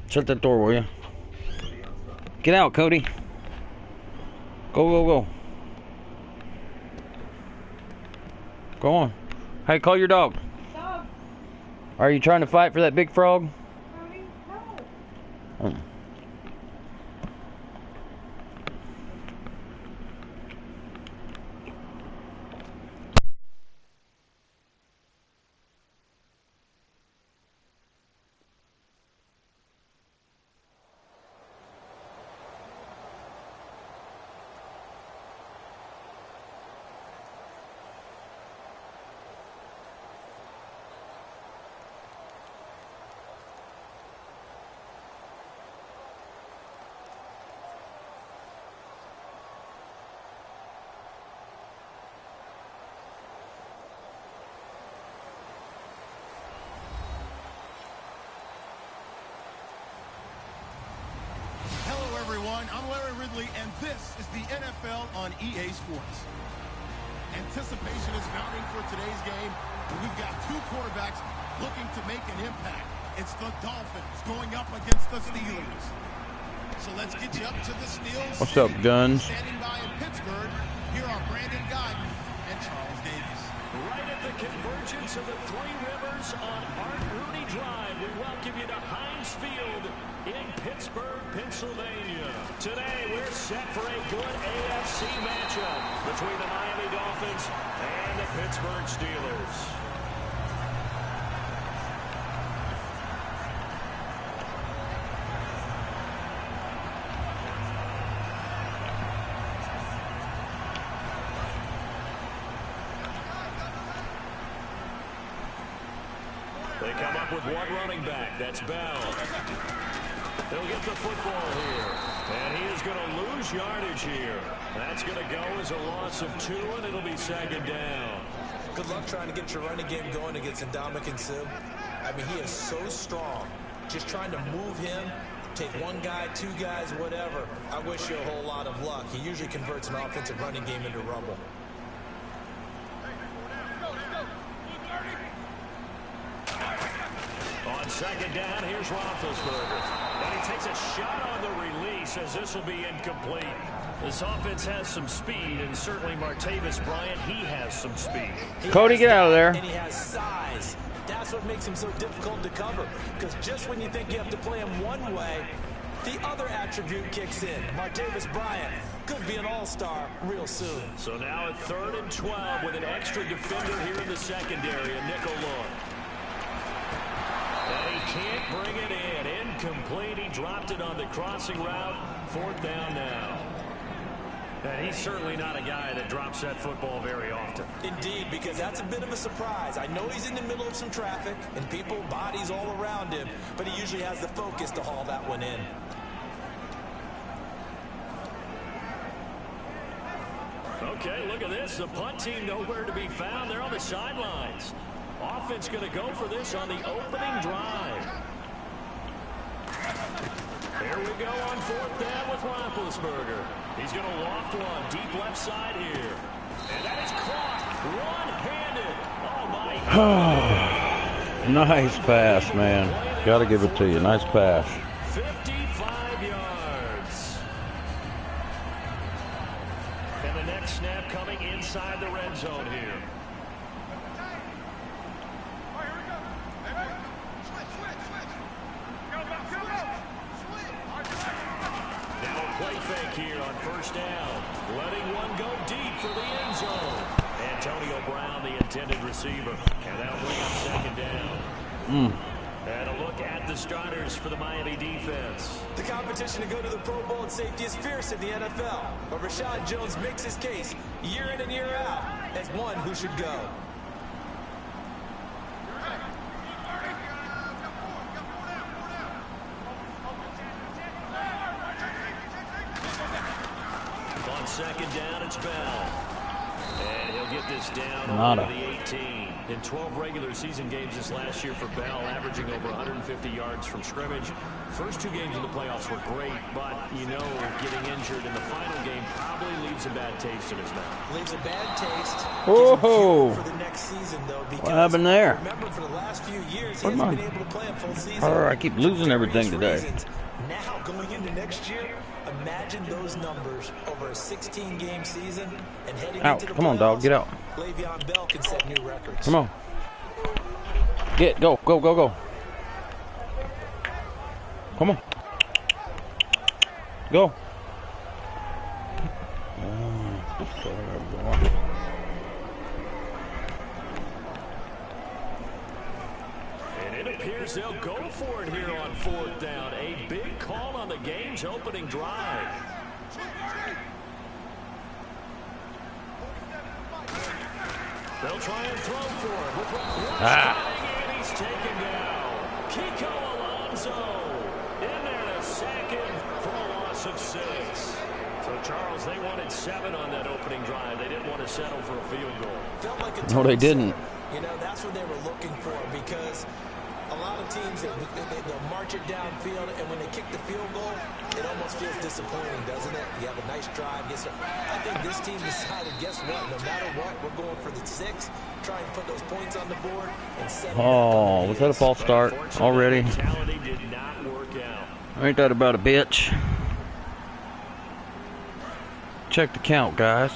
Shut that door, will you? Get out, Cody. Go, go, go. Go on. Hey, call your dog. Dog. Are you trying to fight for that big frog? No. Oh. I'm Larry Ridley, and this is the NFL on EA Sports. Anticipation is mounting for today's game, and we've got two quarterbacks looking to make an impact. It's the Dolphins going up against the Steelers. So let's get you up to the Steelers. What's up, Guns? Standing by in Pittsburgh, here are Brandon Godden and Charles Davis. Right at the convergence of the Three Rivers on Art Rooney Drive, we welcome you to Heinz Field in Pittsburgh, Pennsylvania. Today, we're set for a good AFC matchup between the Miami Dolphins and the Pittsburgh Steelers. They come up with one running back. That's Bell. They'll get the football here. And he is going to lose yardage here. That's going to go as a loss of 2, and it'll be second down. Good luck trying to get your running game going against Ndamukong Suh. I mean, he is so strong. Just trying to move him, take one guy, two guys, whatever. I wish you a whole lot of luck. He usually converts an offensive running game into rubble. second down, here's Roethlisberger. And he takes a shot on the release as this will be incomplete. This offense has some speed, and certainly Martavis Bryant, he has some speed. Cody, get out of there. And he has size. That's what makes him so difficult to cover. Because just when you think you have to play him one way, the other attribute kicks in. Martavis Bryant could be an all-star real soon. So now at 3rd and 12 with an extra defender here in the secondary, a nickel look. And he can't bring it in. Incomplete. He dropped it on the crossing route. 4th down now. And he's certainly not a guy that drops that football very often. Indeed, because that's a bit of a surprise. I know he's in the middle of some traffic and people, bodies all around him, but he usually has the focus to haul that one in. Okay, look at this. The punt team nowhere to be found. They're on the sidelines. Offense going to go for this on the opening drive. Here we go on 4th down with Roethlisberger. He's going to loft one deep left side here. And that is caught one-handed. Oh, my. Nice pass, man. Got to give it to you. Nice pass. 55 yards. And the next snap coming inside the red zone here. Play fake here on 1st down. Letting one go deep for the end zone. Antonio Brown, the intended receiver. And that'll bring up 2nd down. And a look at the starters for the Miami defense. The competition to go to the Pro Bowl at safety is fierce in the NFL. But Rashad Jones makes his case year in and year out as one who should go. On 2nd down, it's Bell. And he'll get this down Nada. over the 18. In 12 regular season games this last year for Bell, averaging over 150 yards from scrimmage. First 2 games in the playoffs were great, but, you know, getting injured in the final game probably leaves a bad taste in his mouth. Leaves a bad taste. Whoa. For the next season, though, because What happened there? remember, for the last few years, he Where'd hasn't my- been able to play a full season. I keep losing everything today. Reasons. Now, going into next year, imagine those numbers over a 16-game season and heading Out. into the Come on, dog. playoffs. Get out. Le'Veon Bell can set new records. Come on. Get. Go. Go. Go. Go. Come on. Go. And it appears they'll go for it here on 4th down. A big call on the game's opening drive. They'll try and throw for it. With and he's taken down. Kiko Alonso in there to second for a loss of 6. So, Charles, they wanted 7 on that opening drive. They didn't want to settle for a field goal. Felt like a No, they tough didn't. set. You know, that's what they were looking for, because a lot of teams, they'll march it downfield, and when they kick the field goal, it almost feels disappointing, doesn't it? You have a nice drive. I think this team decided, guess what? No matter what, we're going for the 6, try and put those points on the board, and set it up. Oh, was that a false start already? Mentality did not work out. Ain't that about a bitch? Check the count, guys.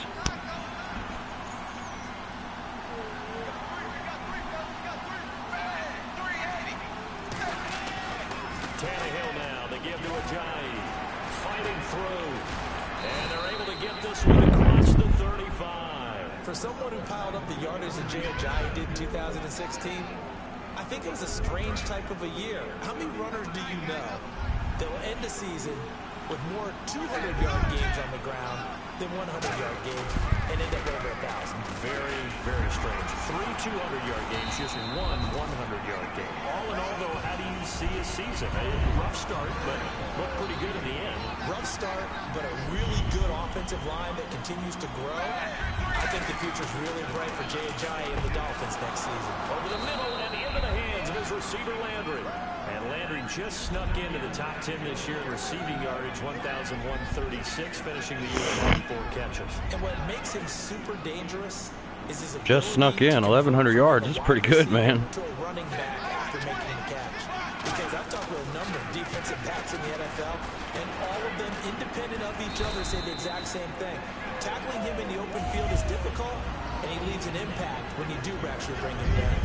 Tannehill now, they give to Ajayi, fighting through, and they're able to get this one across the 35. For someone who piled up the yardage that Jay Ajayi did in 2016, I think it was a strange type of a year. How many runners do you know that will end the season with more 200-yard games on the ground than 100-yard games and end up over 1,000? Very, very strange. 3 200-yard games, just 1 100-yard game. All in all, though, how do you see a season? A rough start, but looked pretty good in the end. Rough start, but a really good offensive line that continues to grow. I think the future's really bright for Jay Ajayi and the Dolphins next season. Over the middle and into the hands of his receiver, Landry. And Landry just snuck into the top 10 this year in receiving yardage, 1,136, finishing the year with 4 catches. And what makes him super dangerous is his ability Just snuck in 1,100 yards. That's pretty good, man. to a running back after making the catch. because I've talked with a number of defensive backs in the NFL, and all of them, independent of each other, say the exact same thing. Tackling him in the open field is difficult, and he leaves an impact when you do actually bring him down.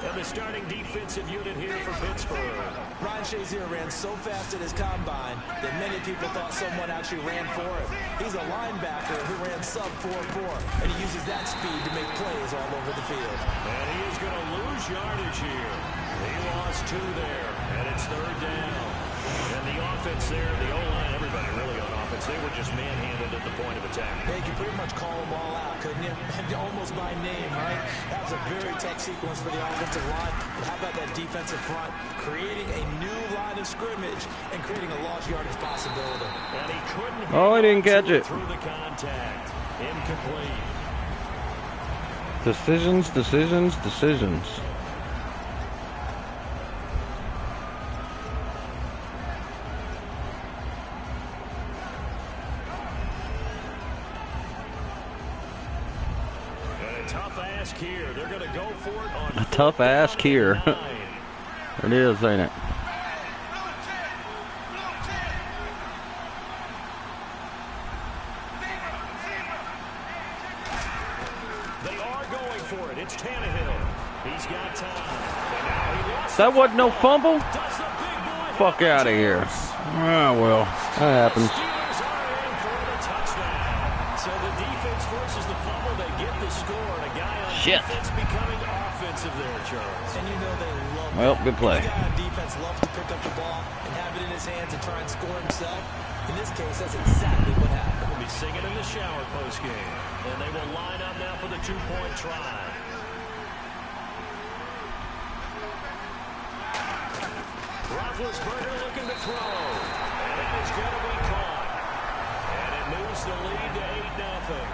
And the starting defensive unit here for Pittsburgh. Ryan Shazier ran so fast at his combine that many people thought someone actually ran for him. He's a linebacker who ran sub 4.4, and he uses that speed to make plays all over the field. And he is going to lose yardage here. He lost 2 there, and it's third down. And the offense there, the O-line, everybody really on offense, they were just manhandled at the point of attack. Yeah, you could pretty much call them all out, couldn't you? Almost by name, right? That was a very tough sequence for the offensive line. But how about that defensive front? Creating a new line of scrimmage and creating a lost yardage possibility. And he couldn't Oh, he didn't catch it. through the contact. Incomplete. Decisions, decisions, decisions. Tough ask here. They're going to go for it on A tough ask here. It is, ain't it? They are going for it. It's Tannehill. He's got time. And now he lost That wasn't no fumble? Does the big boy Fuck out of here. Ah, well, that happens. Steelers are in for the touchdown. So the defense forces the fumble. They get the score. And a guy on defense becoming offensive there, Charles. And you know they love Well, that. good play. The guy on defense loves to pick up the ball and have it in his hands and try and score himself. In this case, that's exactly what happened. We'll be singing in the shower postgame. And they will line up now for the 2-point try. Roethlisberger looking to throw. And it is going to be caught. And it moves the lead to 8-0.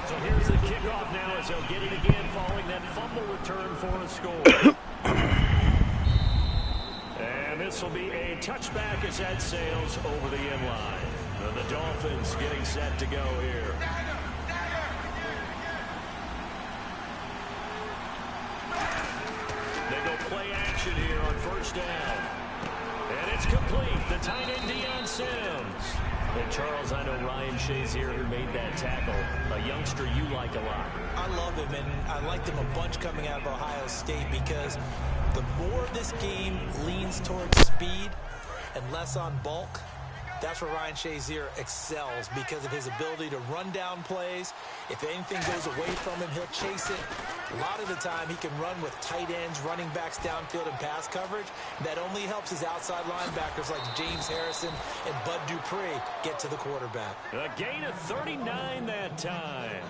So here's the kickoff now as they'll get it again following that fumble return for a score. And this will be a touchback as that sails over the end line. And the Dolphins getting set to go here. They go play action here on first down. And it's complete. The tight end Deion Sims. And Charles, I know Ryan Shazier who made that tackle. A youngster you like a lot. I love him, and I liked him a bunch coming out of Ohio State because the more this game leans towards speed and less on bulk, that's where Ryan Shazier excels because of his ability to run down plays. If anything goes away from him, he'll chase it. A lot of the time, he can run with tight ends, running backs downfield, and pass coverage. That only helps his outside linebackers like James Harrison and Bud Dupree get to the quarterback. A gain of 39 that time.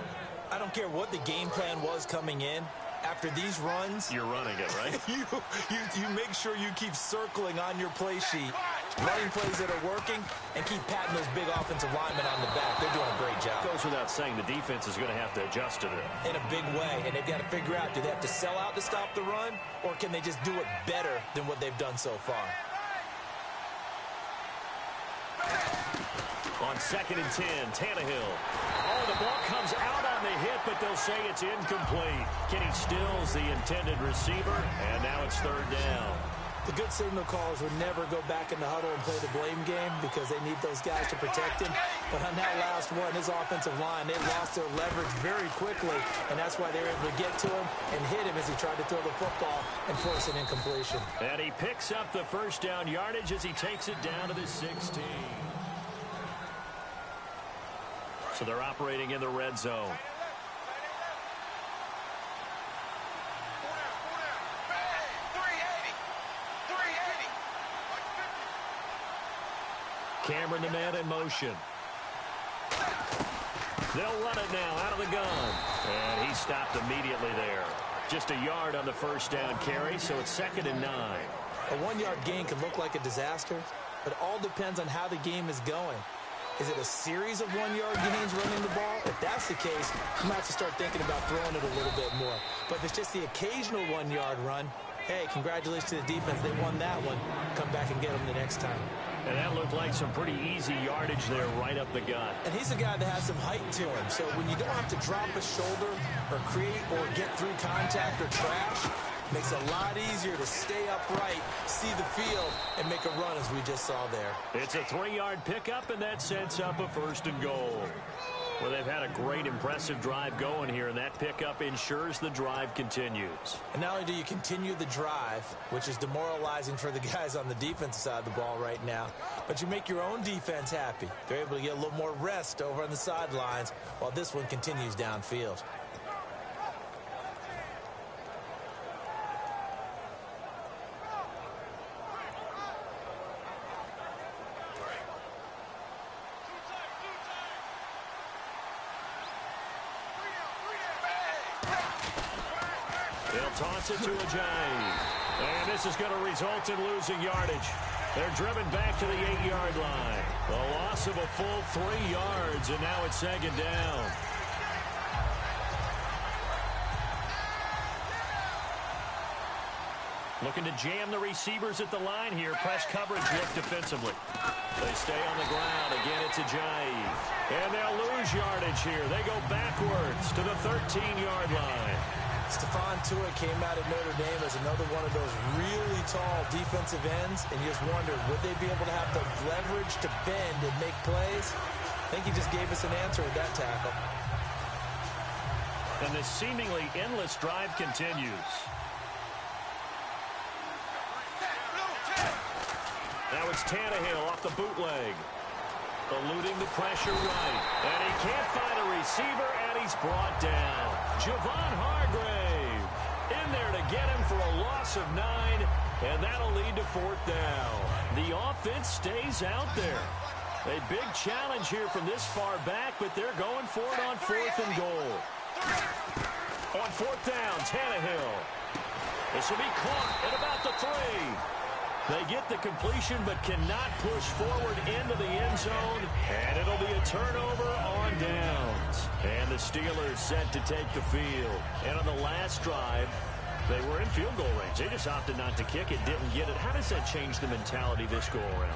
I don't care what the game plan was coming in. After these runs, You're running it, right? you make sure you keep circling on your play sheet, running plays that are working, and keep patting those big offensive linemen on the back. They're doing a great job. Goes without saying the defense is going to have to adjust to it. In a big way, and they've got to figure out, do they have to sell out to stop the run, or can they just do it better than what they've done so far? On 2nd and 10, Tannehill. Oh, the ball comes out on the hit, but they'll say it's incomplete. Kenny Stills, the intended receiver, and now it's third down. The good signal callers would never go back in the huddle and play the blame game because they need those guys to protect him. But on that last one, his offensive line, they lost their leverage very quickly, and that's why they were able to get to him and hit him as he tried to throw the football and force an incompletion. And he picks up the first down yardage as he takes it down to the 16. So they're operating in the red zone. Cameron, the man in motion. They'll run it now out of the gun. And he stopped immediately there. Just a yard on the first down carry, so it's 2nd and 9. A 1-yard gain can look like a disaster, but it all depends on how the game is going. Is it a series of 1-yard gains running the ball? If that's the case, you might have to start thinking about throwing it a little bit more. But if it's just the occasional 1-yard run, hey, congratulations to the defense. They won that one. Come back and get them the next time. And that looked like some pretty easy yardage there right up the gut. And he's a guy that has some height to him. So when you don't have to drop a shoulder or create or get through contact or trash, makes it a lot easier to stay upright, see the field, and make a run as we just saw there. It's a 3-yard pickup, and that sets up a 1st and goal. Well, they've had a great, impressive drive going here, and that pickup ensures the drive continues. And not only do you continue the drive, which is demoralizing for the guys on the defensive side of the ball right now, but you make your own defense happy. They're able to get a little more rest over on the sidelines while this one continues downfield. They'll toss it to Ajayi. And this is going to result in losing yardage. They're driven back to the 8-yard line. A loss of a full 3 yards, and now it's 2nd down. Looking to jam the receivers at the line here. Press coverage look defensively. They stay on the ground. Again, it's Ajayi. And they'll lose yardage here. They go backwards to the 13-yard line. Stephon Tuitt came out of Notre Dame as another one of those really tall defensive ends, and you just wondered, would they be able to have the leverage to bend and make plays? I think he just gave us an answer with that tackle. And this seemingly endless drive continues. Now it's Tannehill off the bootleg. Eluding the pressure right. And he can't find a receiver, and he's brought down. Javon Hargrave in there to get him for a loss of 9, and that'll lead to 4th down. The offense stays out there. A big challenge here from this far back, but they're going for it on 4th and goal. On 4th down, Tannehill. This will be caught at about the 3. They get the completion but cannot push forward into the end zone, and it'll be a turnover on downs. And the Steelers set to take the field. And on the last drive, they were in field goal range. They just opted not to kick it, didn't get it. How does that change the mentality this go around?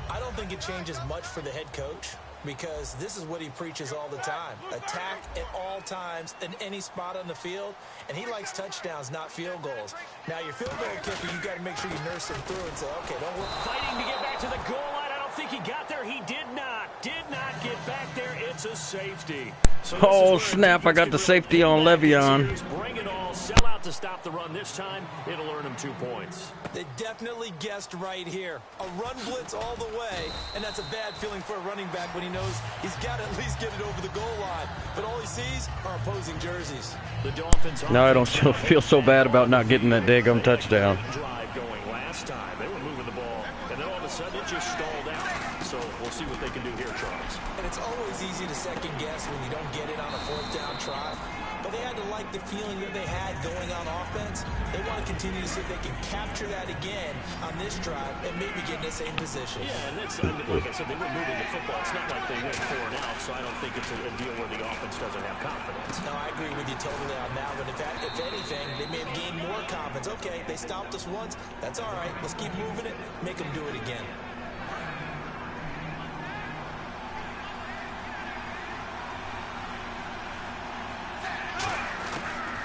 I don't think it changes much for the head coach, because this is what he preaches all the time. Attack at all times in any spot on the field, and he likes touchdowns, not field goals. Now, your field goal kicker, you've got to make sure you nurse him through and say, okay, don't worry. Fighting to get back to the goal line. I don't think he got there. He did not get back there. It's a safety. So oh, snap. I got the safety on Le'Veon. Bring it all. Sell out to stop the run this time. It'll earn him 2 points. They definitely guessed right here. A run blitz all the way, and that's a bad feeling for a running back when he knows he's got to at least get it over the goal line. But all he sees are opposing jerseys. The Dolphins. No, I don't feel so bad about not getting that daggum touchdown. Drive going last time. They were moving the ball, and then all of a sudden it just stalled out. So we'll see what they can do here, Charles. And it's always easy to second guess when you don't get it on a 4th down try. But they had to like the feeling that they had going on offense. They want to continue to see if they can capture that again on this drive and maybe get in the same position. Yeah, and that's, like I said, they were moving the football. It's not like they went 4 and out, so I don't think it's a deal where the offense doesn't have confidence. No, I agree with you totally on that one. If anything, they may have gained more confidence. Okay, they stopped us once. That's all right. Let's keep moving it. Make them do it again.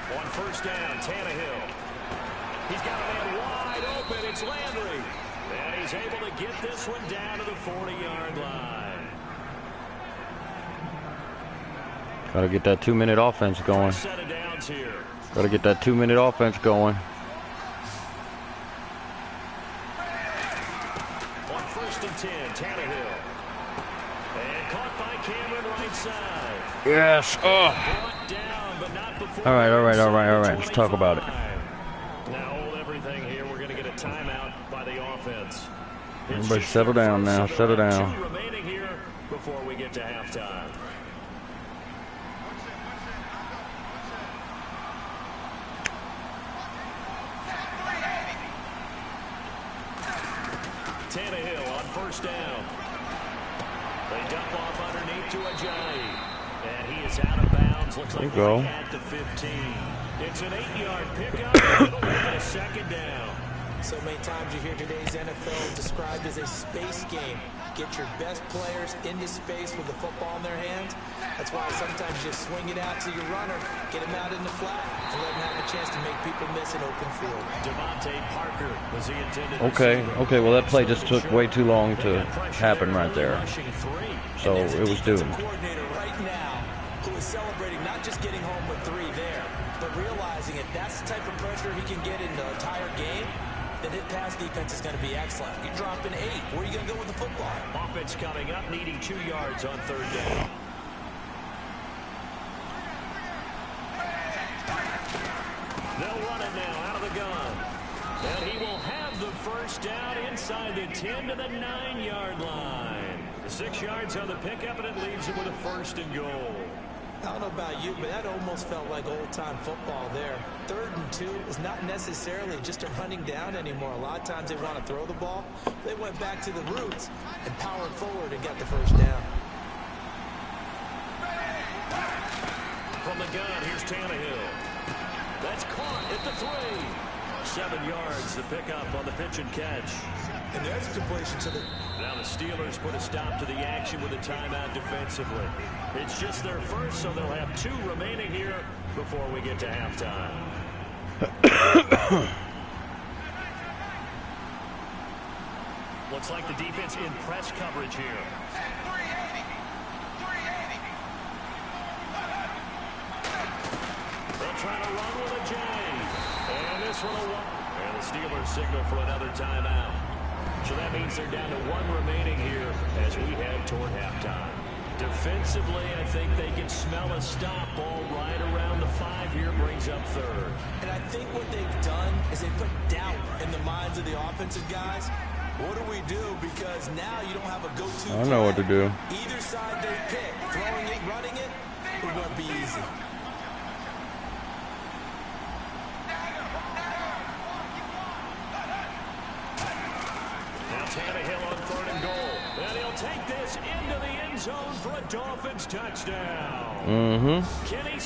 On 1st down, Tannehill. He's got a man wide open. It's Landry. And he's able to get this one down to the 40-yard line. Got to get that 2-minute offense going. Set of downs here. Got to get that 2-minute offense going. On 1st and 10, Tannehill. And caught by Cameron right side. Yes. Oh. Brought down, but not before. All right. Let's talk about it. Now hold everything here. We're going to get a timeout by the offense. Everybody settle down now. Settle down. 2 remaining here before we get to halftime. Tannehill on 1st down. They dump off underneath to Ajayi. And he is out of bounds downs. Looks There you like go. right at the 15. It's an 8-yard pickup. It'll make it a second down. So many times you hear today's NFL described as a space game. Get your best players into space with the football in their hands. That's why sometimes you just swing it out to your runner, get him out in the flat, and let him have a chance to make people miss an open field. Devontae Parker was the intended Okay, receiver. okay, well that play just took way too long to happen right there. So And there's a it was defensive doomed. coordinator right now who is celebrating not just getting home with 3 there, but realizing if that's the type of pressure he can get in the entire game, then his pass defense is going to be excellent. You're dropping 8. Where are you going to go with the football? Offense coming up, needing 2 yards on 3rd down. They'll run it now out of the gun. And he will have the first down inside the 10 to the 9-yard line. 6 yards on the pickup, and it leaves him with a 1st and goal. I don't know about you, but that almost felt like old-time football there. 3rd and 2 is not necessarily just a running down anymore. A lot of times they want to throw the ball. They went back to the roots and powered forward and got the first down. From the gun, here's Tannehill. That's caught at the 3. 7 yards, the pickup on the pitch and catch. And there's a completion to the... Now the Steelers put a stop to the action with a timeout defensively. It's just their first, so they'll have 2 remaining here before we get to halftime. Looks like the defense in press coverage here. They'll try to run with a J. And this one will... And the Steelers signal for another timeout. So that means they're down to 1 remaining here as we head toward halftime. Defensively, I think they can smell a stop ball right around the 5 here, brings up 3rd. And I think what they've done is they put doubt in the minds of the offensive guys. What do we do? Because now you don't have a go-to. I know what to do. Either side they pick, throwing it, running it, it won't be easy. Tannehill on 3rd and goal. And he'll take this into the end zone for a Dolphins touchdown.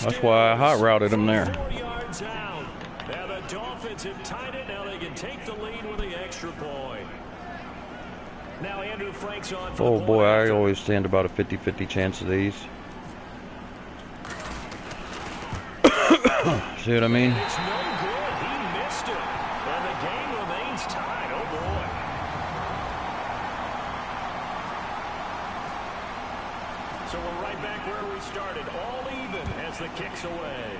That's why I hot routed him there. 4 yards out. Now the Dolphins have tied it. Now they can take the lead with the extra point. Now Andrew Frank's on for Oh the boy, I point. always stand about a 50-50 chance of these. See what I mean? It's no good. He missed it. And the game remains tied. Oh boy. So we're right back where we started, all even as the kick's away.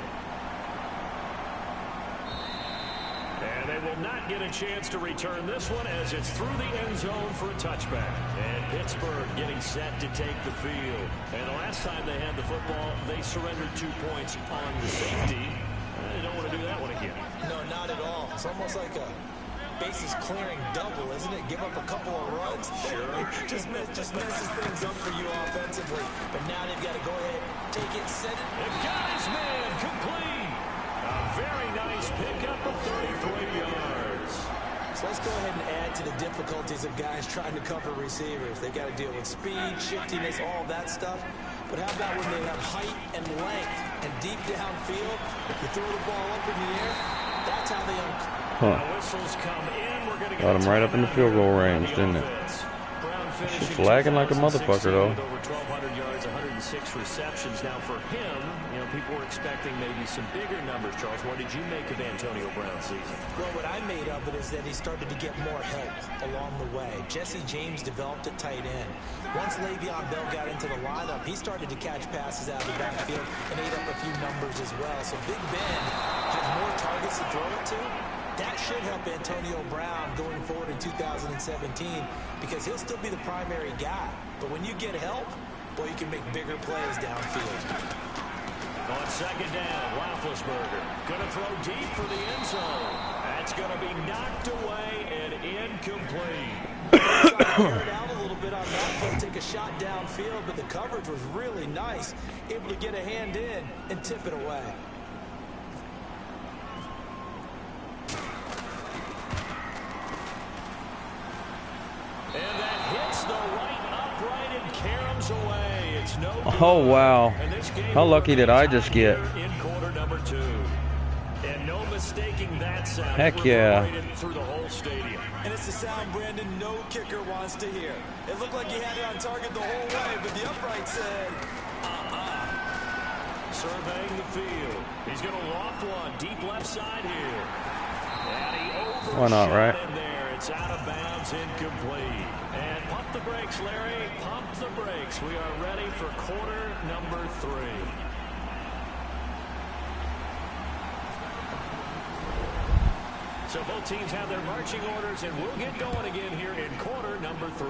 And they will not get a chance to return this one as it's through the end zone for a touchback. And Pittsburgh getting set to take the field. And the last time they had the football, they surrendered 2 points on the safety. They don't want to do that one again. No, not at all. It's almost like a bases clearing double, isn't it? Give up a couple of runs. Sure. just messes things up for you offensively. But now they've got to go ahead, take it, set it. And got his man complete. A very nice pickup of 33 yards. So let's go ahead and add to the difficulties of guys trying to cover receivers. They've got to deal with speed, shiftiness, all that stuff. But how about when they have height and length and deep downfield, you throw the ball up in the air, that's how they Whistles come in. We're gonna Got him right up in the field goal range, didn't it? She's flagging like a motherfucker, though. Over 1,200 yards, 106 receptions. Now for him, you know, people were expecting maybe some bigger numbers. Charles, what did you make of Antonio Brown's season? Well, what I made of it is that he started to get more help along the way. Jesse James developed at tight end. Once Le'Veon Bell got into the lineup, he started to catch passes out of the backfield and ate up a few numbers as well. So Big Ben had more targets to throw it to. That should help Antonio Brown going forward in 2017 because he'll still be the primary guy. But when you get help, boy, you can make bigger plays downfield. On 2nd down, Roethlisberger going to throw deep for the end zone. That's going to be knocked away and incomplete. Trying to tear it out a little bit on that play, take a shot downfield, but the coverage was really nice. Able to get a hand in and tip it away. And that hits the right upright and caroms away. It's It's no Oh, wow. And this game How lucky did I just get? in quarter number 2. And no mistaking that sound. Heck It yeah. reverberated through the whole stadium. And it's the sound, Brandon, no kicker wants to hear. It looked like he had it on target the whole way, but the upright said, Surveying the field. He's going to loft one deep left side here. And he overshot Why not, right? in there. It's out of bounds, incomplete. And pump the brakes, Larry. Pump the brakes. We are ready for quarter number 3. So both teams have their marching orders, and we'll get going again here in quarter number 3.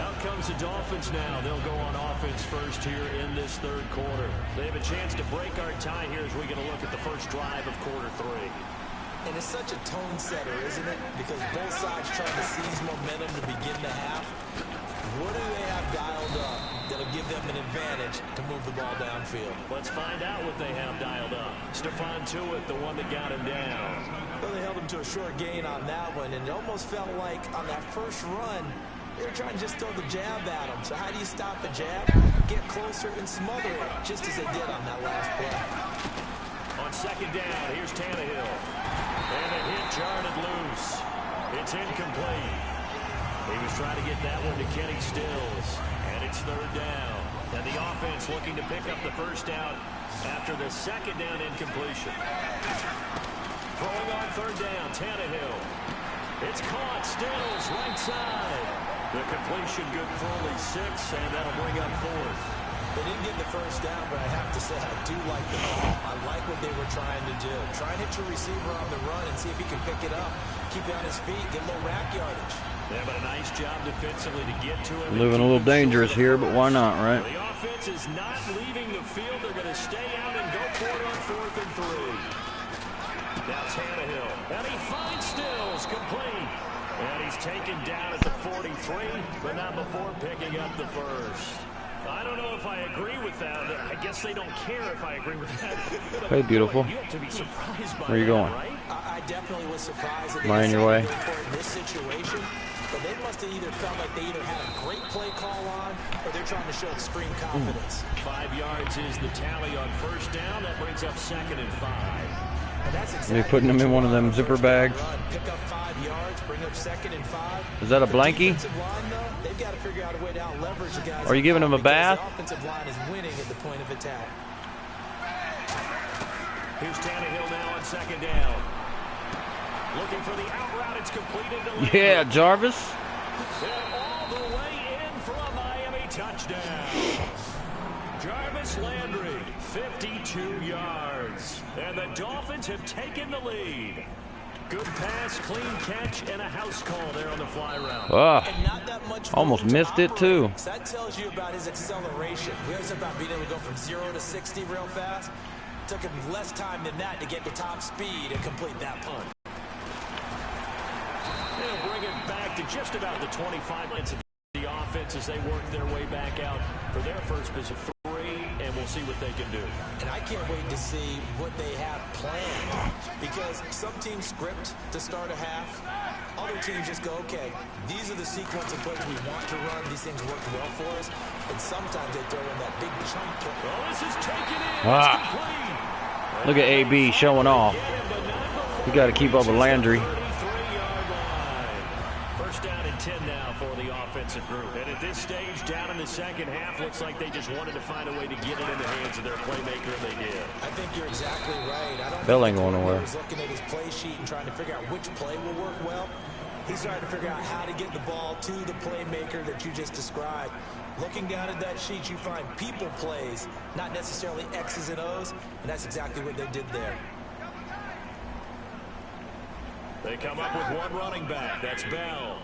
Out comes the Dolphins now. They'll go on offense first here in this third quarter. They have a chance to break our tie here as we get a look at the first drive of quarter 3. and it's such a tone setter, isn't it? Because both sides trying to seize momentum to begin the half. What do they have dialed up that'll give them an advantage to move the ball downfield? Let's find out what they have dialed up. Stephon Tuitt, the one that got him down. Well, they held him to a short gain on that one, and it almost felt like on that first run, they were trying to just throw the jab at him. So how do you stop the jab? Get closer and smother it, just as they did on that last play. On second down, here's Tannehill. And a hit jarred it loose. It's incomplete. He was trying to get that one to Kenny Stills. And it's third down. And the offense looking to pick up the first down after the second down incompletion. Throwing on third down, Tannehill. It's caught. Stills, right side. The completion good for only 6, and that'll bring up fourth. They didn't get the first down, but I have to say I do like the ball. I like what they were trying to do. Try and hit your receiver on the run and see if he can pick it up. Keep it on his feet, get a little rack yardage. Yeah, but a nice job defensively to get to him. Living a little dangerous here, but why not, right? The offense is not leaving the field. They're going to stay out and go for it on 4th and 3. Now Tannehill. And he finds Stills, complete. And he's taken down at the 43, but not before picking up the first. I don't know if I agree with that. I guess they don't care if I agree with that. Hey, beautiful. You have to be surprised by Where are you that, going? right? I definitely was surprised that they Am I in your way? decided to go for it in this situation. But they must have either felt like they either had a great play call on or they're trying to show extreme confidence. 5 yards is the tally on first down. That brings up 2nd and 5. And that's exactly Are you putting them in one of them zipper bags? Pick up 5 yards, bring up 2nd and 5. Is that a The blankie? defensive line, though, they've got to figure out a way to out-leverage the guys. Are you giving them a because bath? The offensive line is winning at the point of attack. Here's Tannehill now on 2nd down. Looking for the out route. It's completed. Yeah, Jarvis. And all the way in for a Miami touchdown. Jarvis Landry, 52 yards. And the Dolphins have taken the lead. Good pass, clean catch, and a house call there on the fly route. And not that much Almost room to missed it, operate. too. So that tells you about his acceleration. We always about being able to go from 0 to 60 real fast. Took him less time than that to get to top speed and complete that punt. They'll bring it back to just about the 25 minutes of the offense as they work their way back out for their first piece of 3, and we'll see what they can do. And I can't wait to see what they have planned, because some teams script to start a half. Other teams just go, okay, these are the sequence of plays we want to run. These things worked well for us. And sometimes they throw in that big chunk play. Oh, this is taken in. Ah. It's complete. Look at AB showing off. You got to keep up with Landry. 33-yard line. First down and 10 now for the offensive group. And at this stage, down in the second half, looks like they just wanted to find a way to get it in the hands of their playmaker, and they did. I think you're exactly right. I don't Bell think ain't going nowhere. He's looking at his play sheet and trying to figure out which play will work well. He's trying to figure out how to get the ball to the playmaker that you just described. Looking down at that sheet, you find people plays, not necessarily X's and O's, and that's exactly what they did there. They come up with one running back. That's Bell.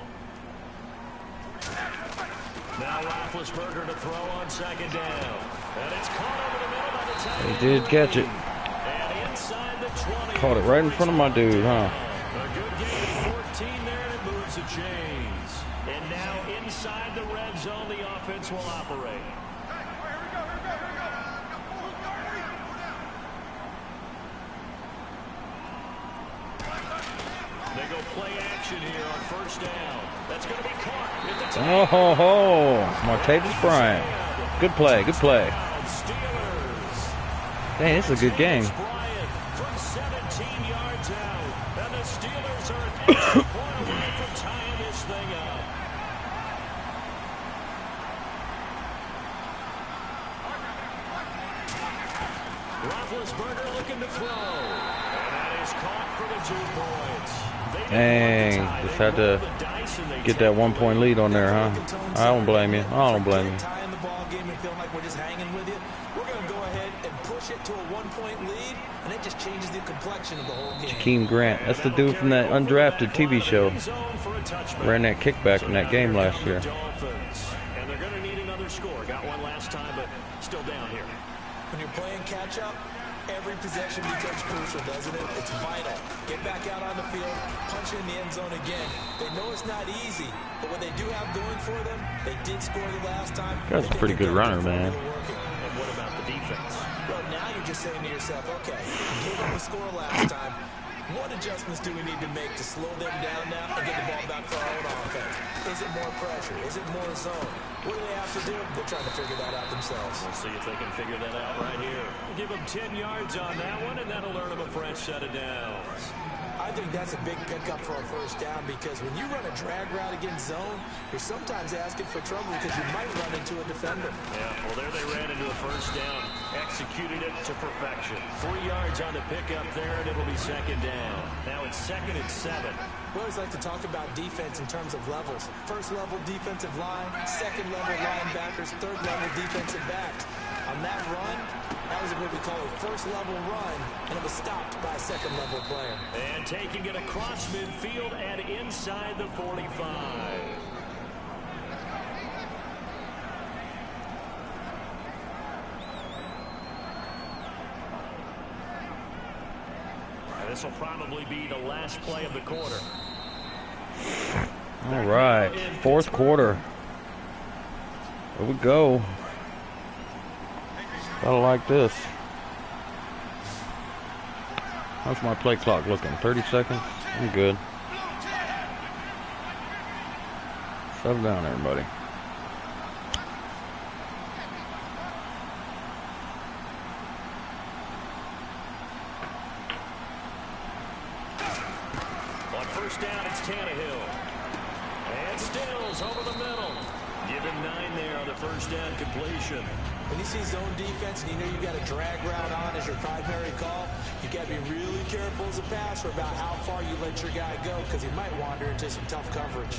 Now Roethlisberger to throw on 2nd down. And it's caught over the middle by the tight end. He did catch it. And inside the 20. Caught it right in front of my dude, huh? A good gain of 14 there, and it moves the chains. And now inside the red zone, the offense will operate. They go play action. action here on first down. That's going to be caught at the Oh ho ho! Martavis Bryant. Good play, good play. Steelers. Dang, this is a good game. Bryant from 17 yards out. And the Steelers are an extra point away from tying this thing up. Roethlisberger looking to throw. And that is caught for the 2 points. Dang, just had to get that 1 point lead on there, huh? I don't blame you. I don't blame you. Tying the ball game and feeling like we're just hanging with you. We're going to go ahead and push it to a 1 point lead, and it just changes the complexion of the whole game. Jakeem Grant. That's the dude from that undrafted TV show. Ran that kickback in that game last year. And they're going to need another score. Got one last time, but still down here. When you're playing catch-up, every possession becomes crucial, doesn't it? It's vital. Get back out on the field, punch in the end zone again. They know it's not easy, but what they do have going for them, they did score the last time. Guy's a pretty good runner, man. And what about the defense? Well, now you're just saying to yourself, okay, gave them the score last time. What adjustments do we need to make to slow them down now and get the ball back for our own offense? Is it more pressure? Is it more zone? What do they have to do? They're trying to figure that out themselves. We'll see if they can figure that out right here. Give them 10 yards on that one, and that'll earn them a fresh set of downs. I think that's a big pickup for a first down because when you run a drag route against zone, you're sometimes asking for trouble because you might run into a defender. Yeah, well, there they ran into a first down. Executed it to perfection. 3 yards on the pickup there, and it'll be second down. Now it's 2nd and 7. We always like to talk about defense in terms of levels. First level defensive line, second level linebackers, third level defensive backs. On that run, that was what we call a first level run, and it was stopped by a second level player. And taking it across midfield and inside the 45. This will probably be the last play of the quarter. All right, 4th quarter. Here we go. Gotta like this. How's my play clock looking? 30 seconds? I'm good. Settle down, everybody. On first down, it's Tannehill. And Stills over the middle. Give him 9 there on the first down completion. When you see zone defense and you know you've got a drag route on as your primary call, you got to be really careful as a passer about how far you let your guy go because he might wander into some tough coverage.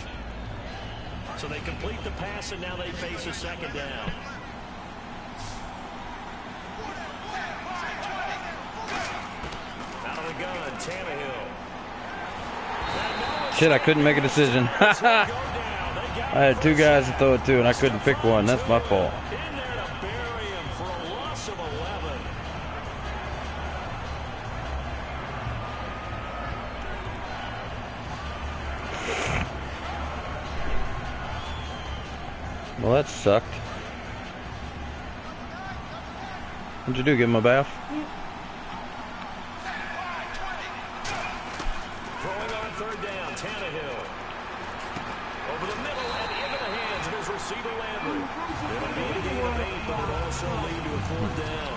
So they complete the pass, and now they face a second down. Out of the gun, Tannehill. Shit, I couldn't make a decision. I had 2 guys to throw it to, and I couldn't pick one. That's my fault. In there to bury him for a loss of 11. Well, that sucked. What'd you do, give him a bath? Throwing on third down, Tannehill. Over the middle and into the hands of his receiver, Landry. It'll be a gain of 8, but it'll also lead to a 4th down.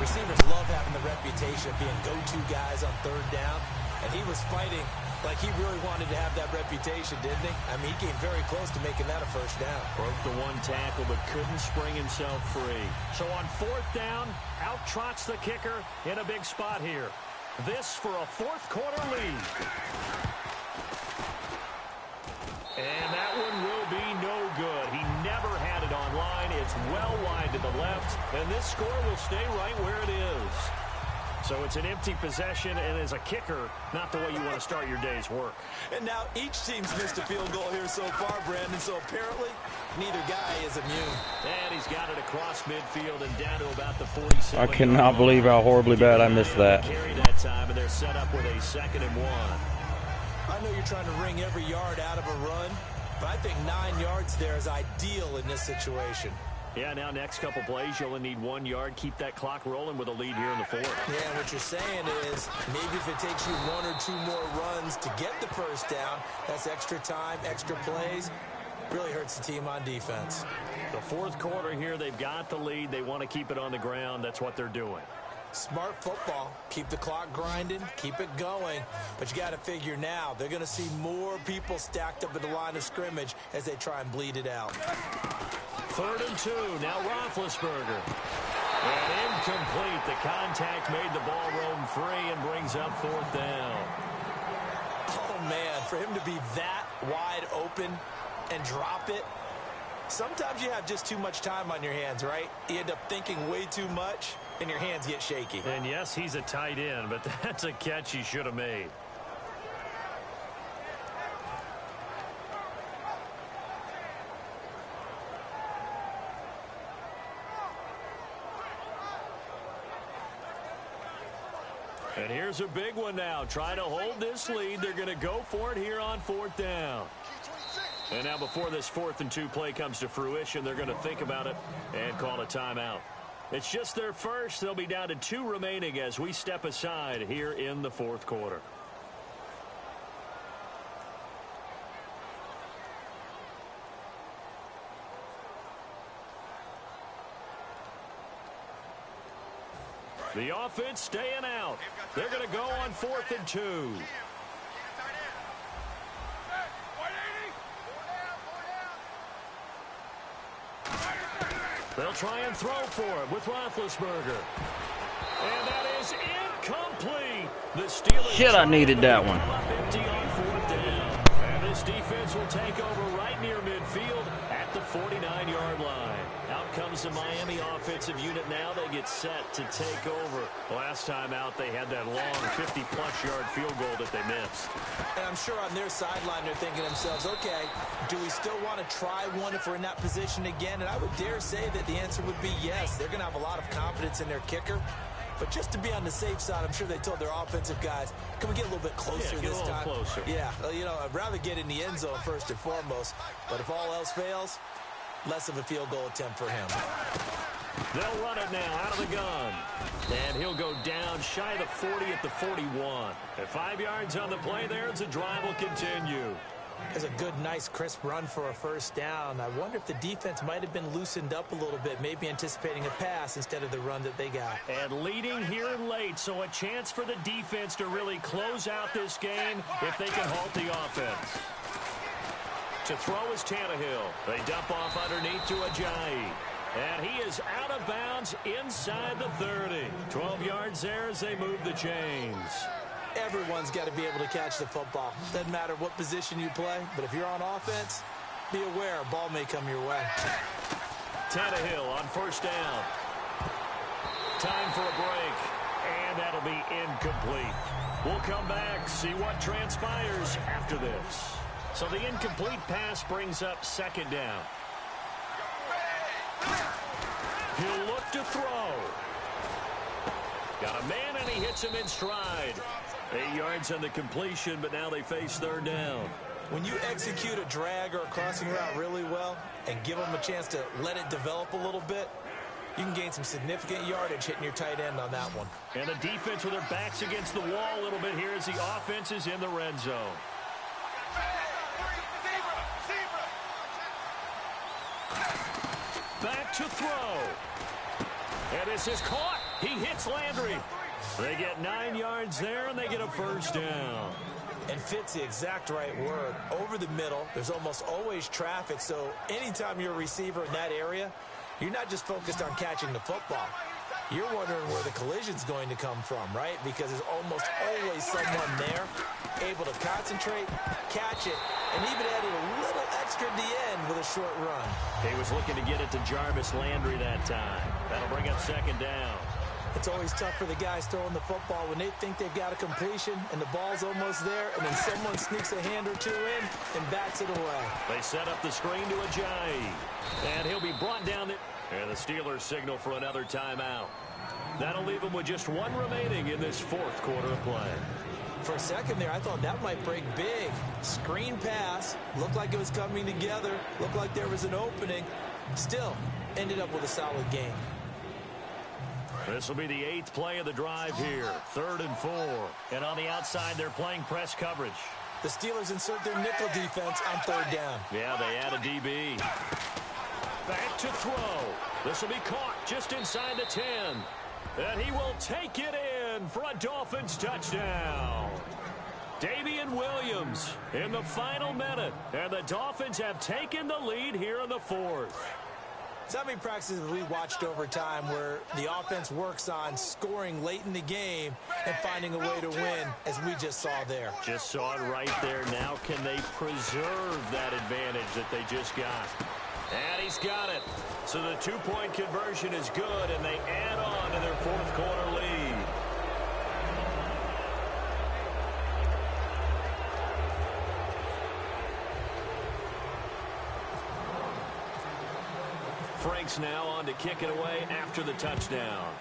Receivers love having the reputation of being go-to guys on third down, and he was fighting like he really wanted to have that reputation, didn't he? I mean, he came very close to making that a first down. Broke the 1 tackle, but couldn't spring himself free. So on 4th down, out trots the kicker in a big spot here. This for a 4th quarter lead. And that one will be no good. He never had it online. It's well wide to the left, and this score will stay right where it is. So it's an empty possession, and as a kicker, not the way you want to start your day's work. And now each team's missed a field goal here so far, Brandon, so apparently neither guy is immune. And he's got it across midfield and down to about the 47. I cannot believe how horribly bad I missed that. Carry that time, and they're set up with a 2nd and 1. I know you're trying to wring every yard out of a run, but I think 9 yards there is ideal in this situation. Yeah, now next couple plays, you'll only need 1 yard. Keep that clock rolling with a lead here in the fourth. Yeah, what you're saying is maybe if it takes you 1 or 2 more runs to get the first down, that's extra time, extra plays. Really hurts the team on defense. The fourth quarter here, they've got the lead. They want to keep it on the ground. That's what they're doing. Smart football. Keep the clock grinding. Keep it going. But you got to figure now, they're going to see more people stacked up at the line of scrimmage as they try and bleed it out. 3rd and 2. Now Roethlisberger. And incomplete. The contact made the ball roam free and brings up 4th down. Oh, man, for him to be that wide open and drop it. Sometimes you have just too much time on your hands, right? You end up thinking way too much, and your hands get shaky. And yes, he's a tight end, but that's a catch he should have made. And here's a big one now. Trying to hold this lead. They're going to go for it here on 4th down. And now before this 4th and 2 play comes to fruition, they're going to think about it and call a timeout. It's just their first. They'll be down to 2 remaining as we step aside here in the 4th quarter. The offense staying out. They're going to go on 4th and 2. They'll try and throw for it with Roethlisberger. And that is incomplete. The Steelers. Shit, I needed that one. Empty on 4th down. And this defense will take over right near midfield at the 49-yard line. Out comes the Miami offensive unit now. They get set to take over. Last time out, they had that long 50-plus yard field goal that they missed. And I'm sure on their sideline, they're thinking to themselves, okay, do we still want to try one if we're in that position again? And I would dare say that the answer would be yes. They're going to have a lot of confidence in their kicker. But just to be on the safe side, I'm sure they told their offensive guys, can we get a little bit closer this time? Closer. Yeah, you know, I'd rather get in the end zone first and foremost. But if all else fails, less of a field goal attempt for him. They'll run it now out of the gun. And he'll go down shy of the 40 at the 41. At 5 yards on the play there, the drive will continue. There's a good, nice, crisp run for a first down. I wonder if the defense might have been loosened up a little bit, maybe anticipating a pass instead of the run that they got. And leading here late, so a chance for the defense to really close out this game if they can halt the offense. To throw is Tannehill. They dump off underneath to Ajayi. And he is out of bounds inside the 30. 12 yards there as they move the chains. Everyone's got to be able to catch the football. Doesn't matter what position you play, but if you're on offense, be aware a ball may come your way. Tannehill on first down. Time for a break. And that'll be incomplete. We'll come back, see what transpires after this. So the incomplete pass brings up 2nd down. He'll look to throw. Got a man, and he hits him in stride. 8 yards on the completion, but now they face 3rd down. When you execute a drag or a crossing route really well and give them a chance to let it develop a little bit, you can gain some significant yardage hitting your tight end on that one. And the defense with their backs against the wall a little bit here as the offense is in the red zone. Back to throw. And this is caught. He hits Landry. They get 9 yards there, and they get a first down. And fit's the exact right word. Over the middle, there's almost always traffic, so anytime you're a receiver in that area, you're not just focused on catching the football. You're wondering where the collision's going to come from, right? Because there's almost always someone there able to concentrate, catch it, and even added a little extra at the end with a short run. He was looking to get it to Jarvis Landry that time. That'll bring up 2nd down. It's always tough for the guys throwing the football when they think they've got a completion and the ball's almost there, and then someone sneaks a hand or two in and bats it away. They set up the screen to Ajayi. And he'll be brought down. And the Steelers signal for another timeout. That'll leave them with just 1 remaining in this 4th quarter of play. For a second there, I thought that might break big. Screen pass. Looked like it was coming together. Looked like there was an opening. Still, ended up with a solid game. This will be the 8th play of the drive here. 3rd and 4. And on the outside, they're playing press coverage. The Steelers insert their nickel defense on 3rd down. Yeah, they add a DB. Back to throw. This will be caught just inside the 10. And he will take it in for a Dolphins touchdown. Damian Williams in the final minute. And the Dolphins have taken the lead here in the 4th. So how many practices have we watched over time where the offense works on scoring late in the game and finding a way to win, as we just saw there? Just saw it right there. Now can they preserve that advantage that they just got? And he's got it. So the 2-point conversion is good, and they add on to their 4th quarter lead. Frank's now on to kick it away after the touchdown.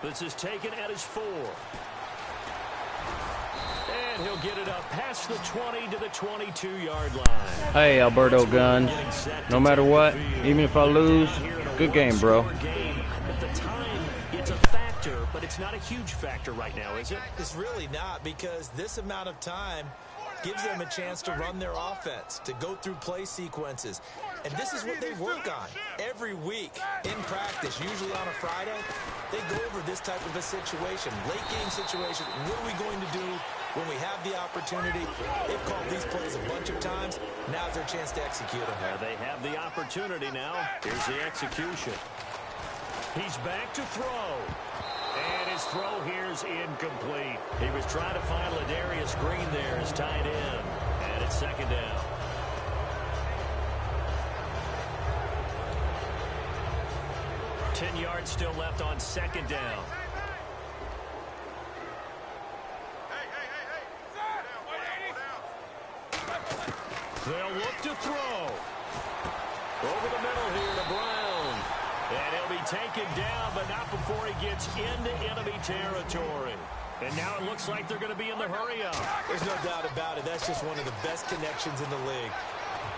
This is taken at his 4. And he'll get it up past the 20 to the 22-yard line. Hey, Alberto Guns. No matter what, even if I lose, good game, bro. At the time, it's a factor, but it's not a huge factor right now, is it? It's really not, because this amount of time gives them a chance to run their offense, to go through play sequences. And this is what they work on every week in practice, usually on a Friday. They go over this type of a situation, late game situation. What are we going to do when we have the opportunity? They've called these plays a bunch of times. Now's their chance to execute them. They have the opportunity now. Here's the execution. He's back to throw. And his throw here is incomplete. He was trying to find Ladarius Green there as tight end. And it's 2nd down. Ten yards still left on 2nd down. They'll look to throw. Over the middle here to Brown. And he'll be taken down, but not before he gets into enemy territory. And now it looks like they're going to be in the hurry-up. There's no doubt about it. That's just one of the best connections in the league.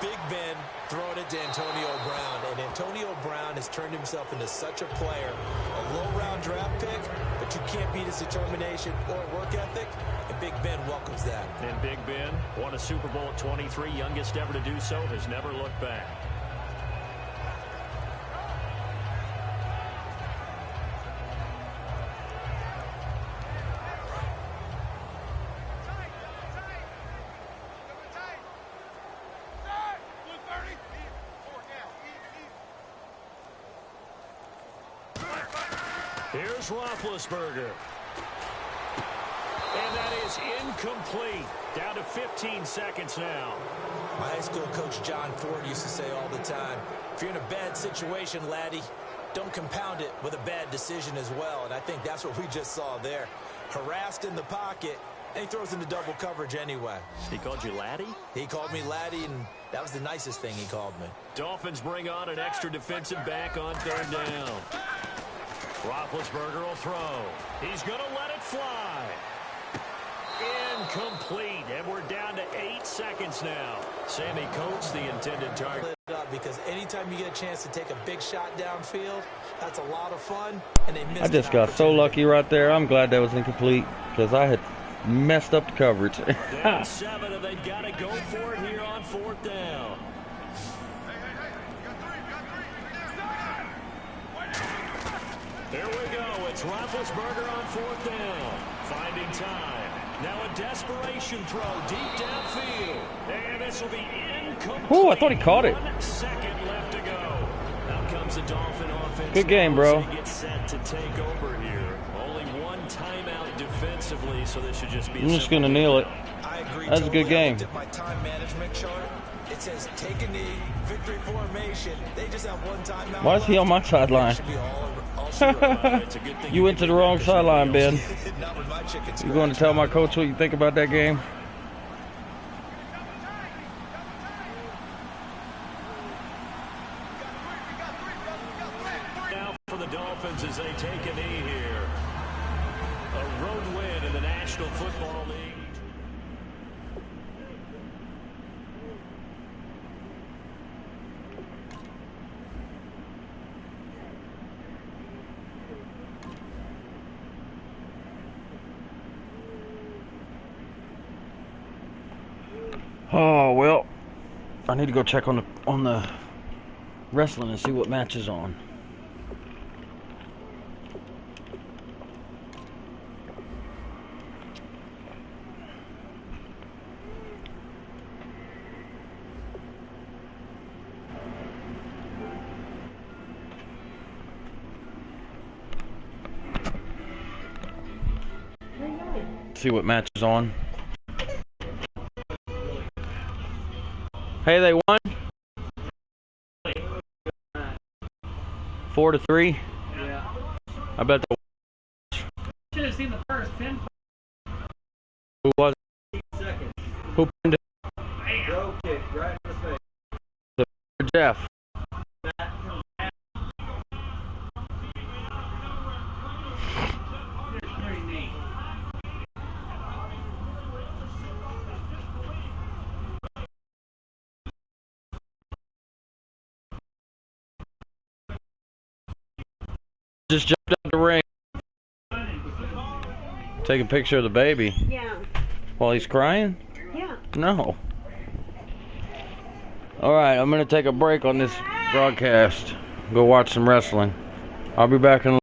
Big Ben throwing it to Antonio Brown. And Antonio Brown has turned himself into such a player. A low-round draft pick, but you can't beat his determination or work ethic. And Big Ben welcomes that. And Big Ben won a Super Bowl at 23, youngest ever to do so, has never looked back. Here's Roethlisberger. And that is incomplete. Down to 15 seconds now. My high school coach John Ford used to say all the time, if you're in a bad situation, laddie, don't compound it with a bad decision as well. And I think that's what we just saw there. Harassed in the pocket, and he throws into double coverage anyway. He called you laddie? He called me laddie, and that was the nicest thing he called me. Dolphins bring on an extra defensive back on 3rd down. Roethlisberger will throw. He's going to let it fly. Incomplete, and we're down to 8 seconds now. Sammy Coates, the intended target. Because anytime you get a chance to take a big shot downfield, that's a lot of fun. And they missed. I just got so lucky right there. I'm glad that was incomplete because I had messed up the coverage. Down 7, and they've got to go for it here on 4th down. There we go. It's Roethlisberger on 4th down. Finding time. Now a desperation throw deep downfield. And this will be incomplete. Oh, I thought he caught it. 1 second left to go. Now comes the Dolphin offense. Good game, bro. He gets set to take over here. Only 1 timeout defensively, so this should just be I'm just going to kneel it. I agree. That's a good game. I looked at my time management chart. It says take a knee, victory formation. They just have 1 timeout. Why is he on my sideline? You went to the wrong sideline, Ben. You going to tell my coach what you think about that game? Now for the Dolphins as they take a knee here. A road win in the National Football League. Oh well, I need to go check on the wrestling and see what match is on. See what match is on. Hey, they won 4-3. Yeah. I bet they Should have seen the first pin. who was Second. who pinned it? Bro kick right in the face. Jeff. Pretty neat. Just jumped out the ring. Take a picture of the baby Yeah. while he's crying? Yeah. No. Alright, I'm going to take a break on this broadcast. Go watch some wrestling. I'll be back in